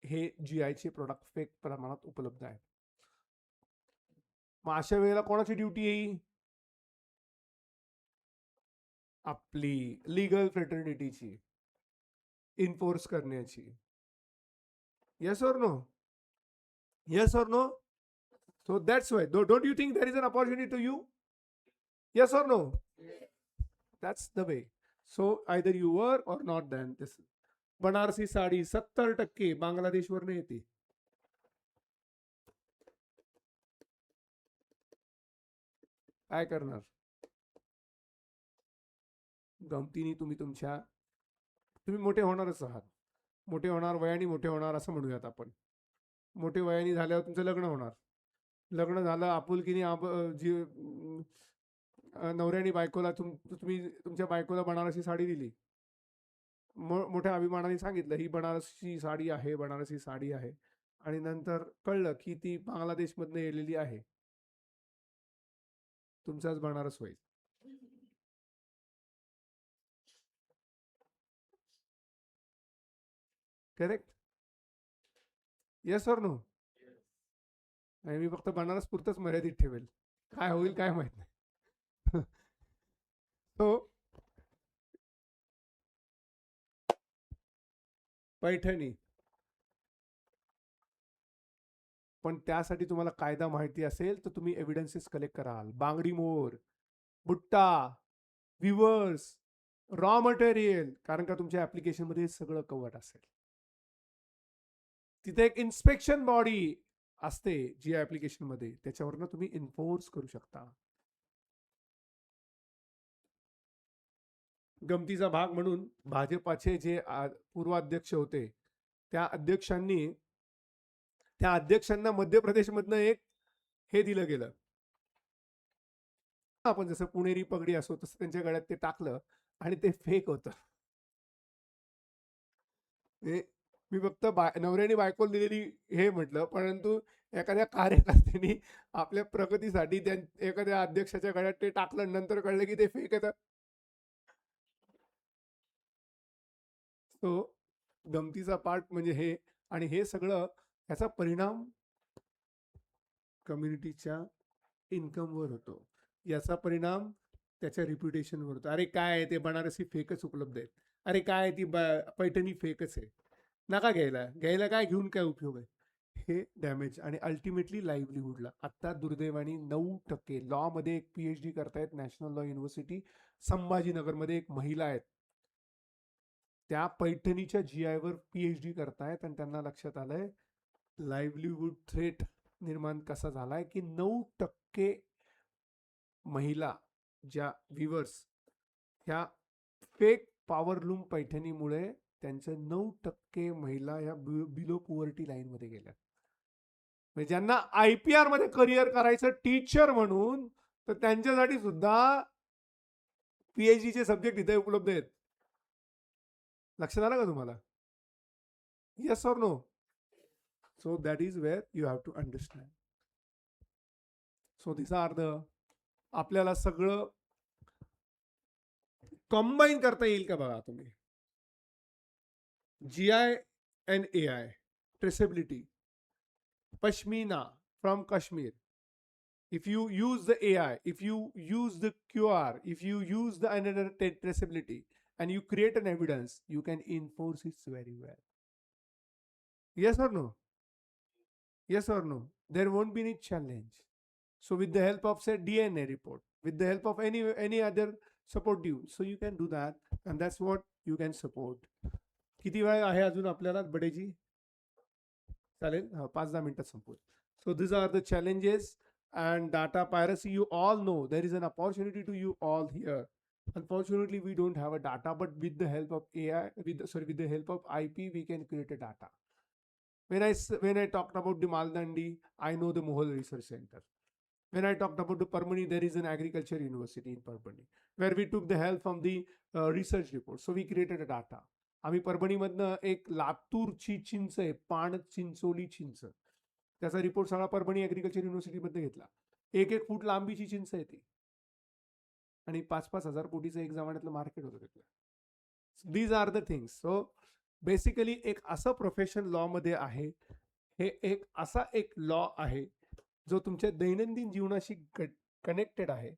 हे GI चे product fake प्रमाणात उपलब्ध आहेत. मग अशा वेळेला कोणाची ड्युटी येईल? आपली लीगल फ्रेटर्निटीची, इन्फोर्स करण्याची. येस और no? Yes or no? So that's why. Don't you think there is an opportunity to you? Yes or no? That's the way. So either you were or not then. This Banarasi sari 70% बांगलादेशवरनं येते. काय करणार? गमतीने तुम्ही मोठे होणारच आहात. मोठे होणार, वयाने मोठे होणार असं म्हणूयात आपण. मोठे वयाने झाल्यावर तुमचं लग्न होणार. लग्न झालं, आपुलकीने नवऱ्याने बायकोला तुम्ही तुमच्या बायकोला बनारसी साडी दिली. मोठ्या अभिमानाने सांगितलं ही बनारसी साडी आहे, बनारसी साडी आहे. आणि नंतर कळलं की ती बांगलादेशमधनं येलेली आहे. तुमचाच बनारस होईल. करेक्ट? येस और नो? आणि मी फक्त बनारस पुरतच मर्यादित ठेवेल. काय होईल काय माहित नाही. तो पैठणी, पण त्यासाठी तुम्हाला कायदा माहिती असेल तर तुम्ही एव्हिडन्सेस कलेक्ट कराल. बांगडी मोर, बुट्टा, विवर्स, रॉ मटेरियल, कारण का तुमच्या ऍप्लिकेशन मध्ये सगळं कव्हर असेल. तिथे एक इन्स्पेक्शन बॉडी असते जी ऍप्लिकेशन मध्ये, त्याच्यावरनं तुम्ही इन्फोर्स करू शकता. गमतीचा भाग म्हणून भाजपाचे जे पूर्वाध्यक्ष होते, त्या अध्यक्षांना मध्य प्रदेशमधनं एक हे दिलं गेलं. आपण जसं पुणेरी पगडी असो तसं त्यांच्या गळ्यात ते टाकलं आणि ते फेक होतं. मी फक्त नवऱ्याने बायकोला दिलेली हे म्हटलं, परंतु एखाद्या कार्यकर्त्यांनी आपल्या प्रगतीसाठी एखाद्या अध्यक्षाच्या गळ्यात ते टाकलं, नंतर कळलं की ते फेक येतं. तो गमतीचा पार्ट म्हणजे हे. आणि हे सगळं याचा परिणाम कम्युनिटीच्या इन्कमवर होतो. याचा परिणाम त्याच्या रिप्युटेशनवर होतो. अरे काय ते बनारसी फेकच उपलब्ध आहेत, अरे काय ती पैठणी फेकच आहे. नका घ्यायला काय घेऊन काय उपयोग आहे. हे डॅमेज आणि अल्टिमेटली लाईव्हलीहूडला. आता दुर्दैवाने 9% लॉ मध्ये एक PhD करतायत नॅशनल लॉ युनिव्हर्सिटी संभाजीनगरमध्ये, एक महिला आहेत, त्या पैठणीच्या GI वर PhD करतायत आणि त्यांना लक्षात आलंय लाईव्हलीहूड थ्रेट निर्माण कसा झालाय की 9% महिला ज्या विवर्स ह्या फेक पॉवरलूम पैठणीमुळे त्यांचं 9% महिला या बिलो पुअर्टी लाईन मध्ये गेल्या. म्हणजे ज्यांना IPR मध्ये करिअर करायचं टीचर म्हणून, तर त्यांच्यासाठी सुद्धा PhD चे सब्जेक्ट इथे उपलब्ध आहेत. लक्षात आलं का तुम्हाला? Yes or no? So that is where you have to understand. So this are the, आपल्याला सगळं कंबाईन करता येईल का बघा तुम्ही. GI and AI, traceability, Pashmina from Kashmir. If you use the AI, if you use the QR, if you use the another traceability and you create an evidence, you can enforce it very well. Yes or no? Yes or no? There won't be any challenge. So with the help of say DNA report, with the help of any other supportive, so you can do that, and that's what you can support. किती वेळ आहे अजून आपल्याला बडेजी? चालेल, 5-10 मिनिटात संपवू. So these are the challenges and data piracy. You all know there is an opportunity to you all here. Unfortunately, we don't have a data, but with the help of AI, with the help of IP, we can create a data. When I talked about the Maldandi, I know the Mohol Research Center. When I talked about the Parmani, there is an agriculture university in Parmani, where we took the help from the research report. So we created a data. आम्ही परभणीमधनं एक लातूरची चिंच आहे, पाण चिंचोली चिंच, त्याचा report सगळा Parbhani agriculture युनिव्हर्सिटीमध्ये घेतला. 1-1 फूट लांबीची चिंच आहे ती, आणि 5-5 हजार कोटीचं एक जमान्यातलं मार्केट होतं त्यातलं. These are the things. So basically एक असं प्रोफेशन लॉ मध्ये आहे, हे एक असा एक लॉ आहे जो तुमच्या दैनंदिन जीवनाशी कनेक्टेड आहे,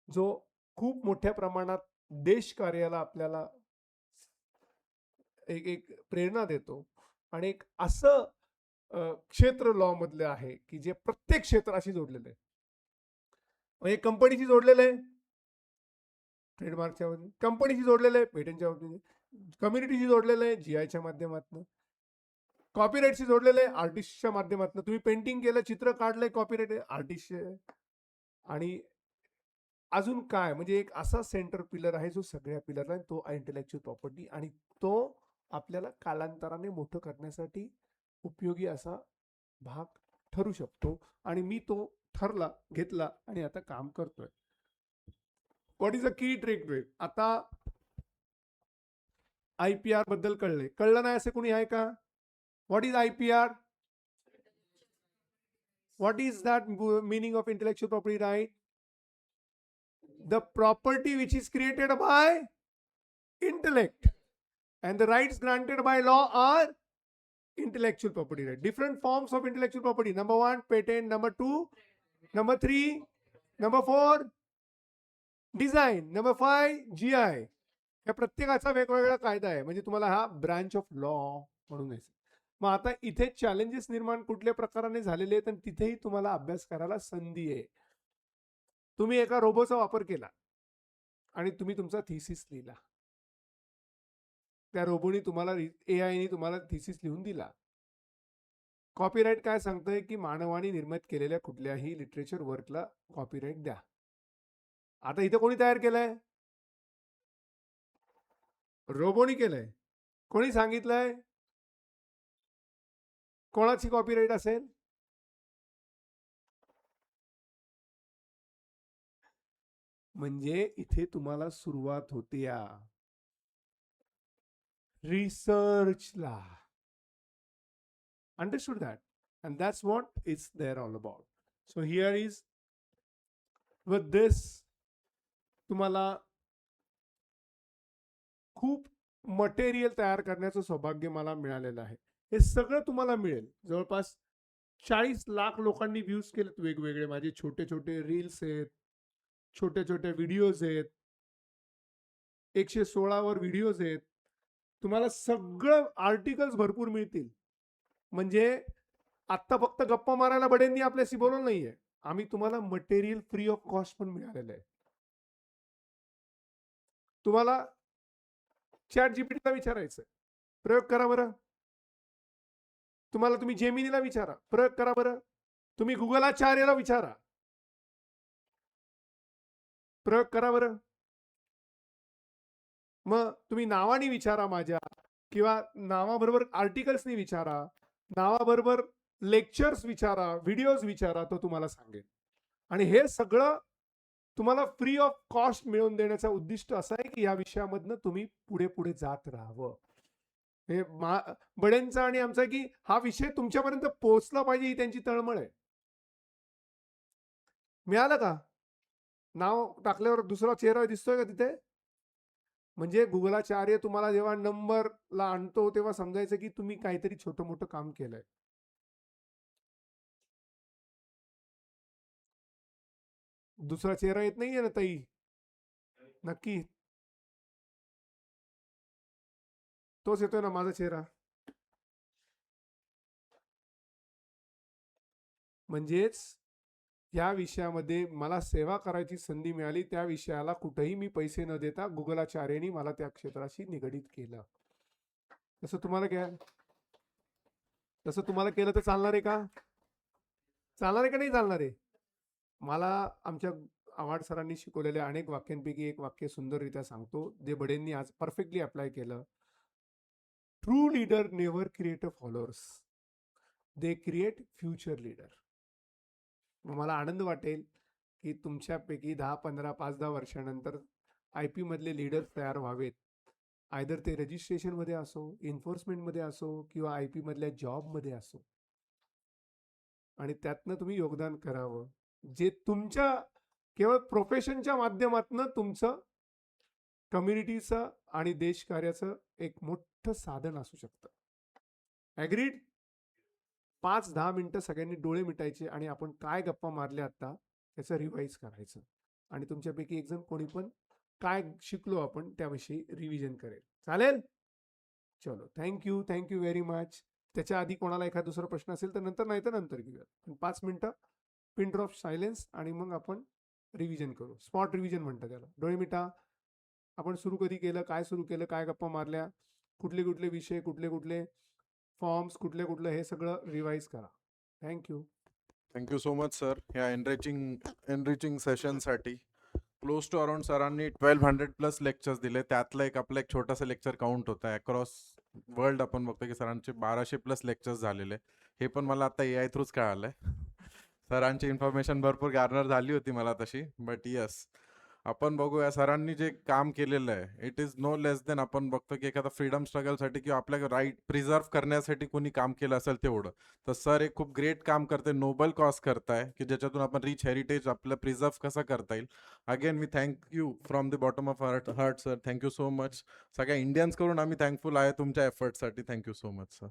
जो खूप मोठ्या प्रमाणात देश कार्याला आपल्याला एक प्रेरणा देतो, आणि एक असं क्षेत्र लॉ मधले आहे की जे प्रत्येक क्षेत्राशी जोडलेलं आहे. म्हणजे कंपनीशी जोडलेलं आहे ट्रेडमार्कच्या वतीने, कंपनीशी जोडलेलं आहे पेटंटच्या वतीने, कम्युनिटीशी जोडलेलं आहे GIच्या माध्यमातून, कॉपीराईटशी जोडलेलं आहे आर्टिस्टच्या माध्यमातून. तुम्ही पेंटिंग केलं, चित्र काढलंय, कॉपीराईट आर्टिस्टचे. आणि अजून काय, म्हणजे एक असा सेंटर पिलर आहे जो सगळ्या पिलरला, तो इंटेलेक्च्युअल प्रॉपर्टी, आणि तो आपल्याला कालांतराने मोठं करण्यासाठी उपयोगी असा भाग ठरू शकतो. आणि मी तो घेतला आणि आता काम करतोय. व्हॉट इज अ की ट्रिक टू इट? आता IPR बद्दल कळलं नाही असं कोणी आहे का? What is IPR? What is that meaning of intellectual property right? The property which is created by intellect, and the rights granted by law are intellectual property right. Different forms of intellectual property. Number 1, patent. Number 2, number 3, number 4, design. Number 5, GI. या प्रत्येकाचा वेगवेगळा कायदा आहे, म्हणजे तुम्हाला हा branch of law म्हणून आहे. मग आता इथे चॅलेंजेस निर्माण कुठल्या प्रकाराने झालेले आहेत, आणि तिथेही तुम्हाला अभ्यास करायला संधी आहे. तुम्ही एका रोबोचा वापर केला आणि तुम्ही तुमचा थिसिस लिहिला, त्या रोबोनी तुम्हाला, AIने तुम्हाला थिसिस लिहून दिला. कॉपीराईट काय सांगतंय की मानवाने निर्मित केलेल्या कुठल्याही लिटरेचर वर्कला कॉपीराईट द्या. आता इथे कोणी तयार केलंय? रोबोनी केलंय. कोणी सांगितलंय? कोणाची कॉपीराईट असेल? म्हणजे इथे तुम्हाला सुरुवात होते या रिसर्चला. Understood that? And that's what it's there all about. So here is, with this, तुम्हाला खूप मटेरियल तयार करण्याचं सौभाग्य मला मिळालेलं आहे. हे सगळं तुम्हाला मिळेल. जवळपास 40 लाख लोकांनी व्ह्यूज केलेत वेगवेगळे. माझे छोटे छोटे रील्स आहेत, छोटे छोटे व्हिडिओज आहेत, 116 वर व्हिडिओज आहेत. तुम्हाला सगळं आर्टिकल्स भरपूर मिळतील. म्हणजे आत्ता फक्त गप्पा मारायला बडेंनी आपल्याशी बोलवलं नाहीये. आम्ही तुम्हाला मटेरियल फ्री ऑफ कॉस्ट पण मिळालेलं आहे. तुम्हाला चॅट जीपीटीला विचारायचं, प्रयोग करा बरं. तुम्ही जेमिनीला विचारा, प्रयोग करा बरं. तुम्ही गुगलाचार्याला विचारा, प्रयोग करा बरं. मग तुम्ही नावाने विचारा माझ्या, किंवा नावाबरोबर आर्टिकल्सनी विचारा, नावाबरोबर लेक्चर्स विचारा, व्हिडिओज विचारा, तो तुम्हाला सांगेल. आणि हे सगळं तुम्हाला फ्री ऑफ कॉस्ट मिळवून देण्याचं उद्दिष्ट असं आहे की या विषयामधनं तुम्ही पुढे पुढे जात राहावं. हे बडेंचा आणि आमचा की हा विषय तुमच्यापर्यंत पोहोचला पाहिजे ही त्यांची तळमळ आहे. मिळालं का? नाव टाकल्यावर दुसरा चेहरा दिसतोय का तिथे? म्हणजे गुगलाचार्य तुम्हाला जेव्हा नंबरला आणतो तेव्हा समजायचं की तुम्ही काहीतरी छोटं मोठं काम केलंय. दुसरा चेहरा येत नाहीये ना ताई? नक्की तोच येतोय ना माझा चेहरा? म्हणजेच या विषयामध्ये मला सेवा करायची संधी मिळाली, त्या विषयाला कुठेही मी पैसे न देता गुगलाचार्यांनी मला त्या क्षेत्राशी निगडीत केलं. तसं तुम्हाला केलं तर चालणार आहे का? चालणार आहे का नाही चालणार आहे? मला आमच्या आव्हाड सरांनी शिकवलेल्या अनेक वाक्यांपैकी एक वाक्य सुंदररित्या सांगतो, जे बडेंनी आज परफेक्टली अप्लाय केलं. True leader never create a followers, they create future leader. मला आनंद वाटेल की तुमच्यापैकी 10-15 5-10 वर्षानंतर IP मधले लीडर्स तयार व्हावेत. आयदर ते रजिस्ट्रेशन मध्ये असो, एन्फोर्समेंट मध्ये असो, किंवा IP मधल्या जॉब मध्ये असो, आणि त्यातनं तुम्ही योगदान करावं, जे तुमच्या केवळ प्रोफेशनच्या माध्यमातून तुमचं कम्युनिटीचं आणि देश कार्याचं एक मोठं साधन असू शकतं. ॲग्रीड? 5-10 मिनिटं सगळ्यांनी डोळे मिटायचे आणि आपण काय गप्पा मारल्या आता त्याचं रिवाईज करायचं. आणि तुमच्यापैकी एक जण कोणी पण काय शिकलो आपण त्याविषयी रिव्हिजन करेल. चालेल? चलो, थँक्यू व्हेरी मच. त्याच्या आधी कोणाला एखादा दुसरा प्रश्न असेल तर नंतर, नाही तर नंतर घेऊया. पण 5 मिनिटं पिन ड्रॉप सायलेन्स आणि मग आपण रिव्हिजन करू. स्पॉट रिव्हिजन म्हणतात त्याला. डोळे मिटा. आपण सुरू कधी केलं, काय सुरू केलं, काय गप्पा मारल्या, कुठले कुठले विषय, कुठले कुठले फॉर्म्स, कुठले कुठले, हे सगळं रिवाइज करा. Thank you. Thank you so much sir ह्या एनरिचिंग सेशनसाठी. क्लोज टू अराउंड सरांनी 1200+ लेक्चर्स दिले. त्यातलं आपलं एक छोटंसं लेक्चर काउंट होतं. अक्रॉस वर्ल्ड आपण बघतो की सरांचे 1200+ लेक्चर्स झालेले. हे पण मला आता AI थ्रूच कळालंय. सरांची इन्फॉर्मेशन भरपूर गार्नर झाली होती मला तशी, बट यस, आपण बघूया सरांनी जे काम केलेलं आहे, it is no less than आपण बघतो की एखादा फ्रीडम स्ट्रगलसाठी किंवा आपल्या राईट प्रिझर्व करण्यासाठी कोणी काम केलं असेल तेवढं, तर सर एक खूप ग्रेट काम करते, नोबल कॉज करताय की ज्याच्यातून आपण रिच हेरिटेज आपलं प्रिझर्व कसं करता येईल. अगेन मी thank you from the bottom of heart sir. Thank you so much. सगळ्या इंडियन्स करून आम्ही थँकफुल आहे तुमच्या एफर्टसाठी. Thank you so much sir.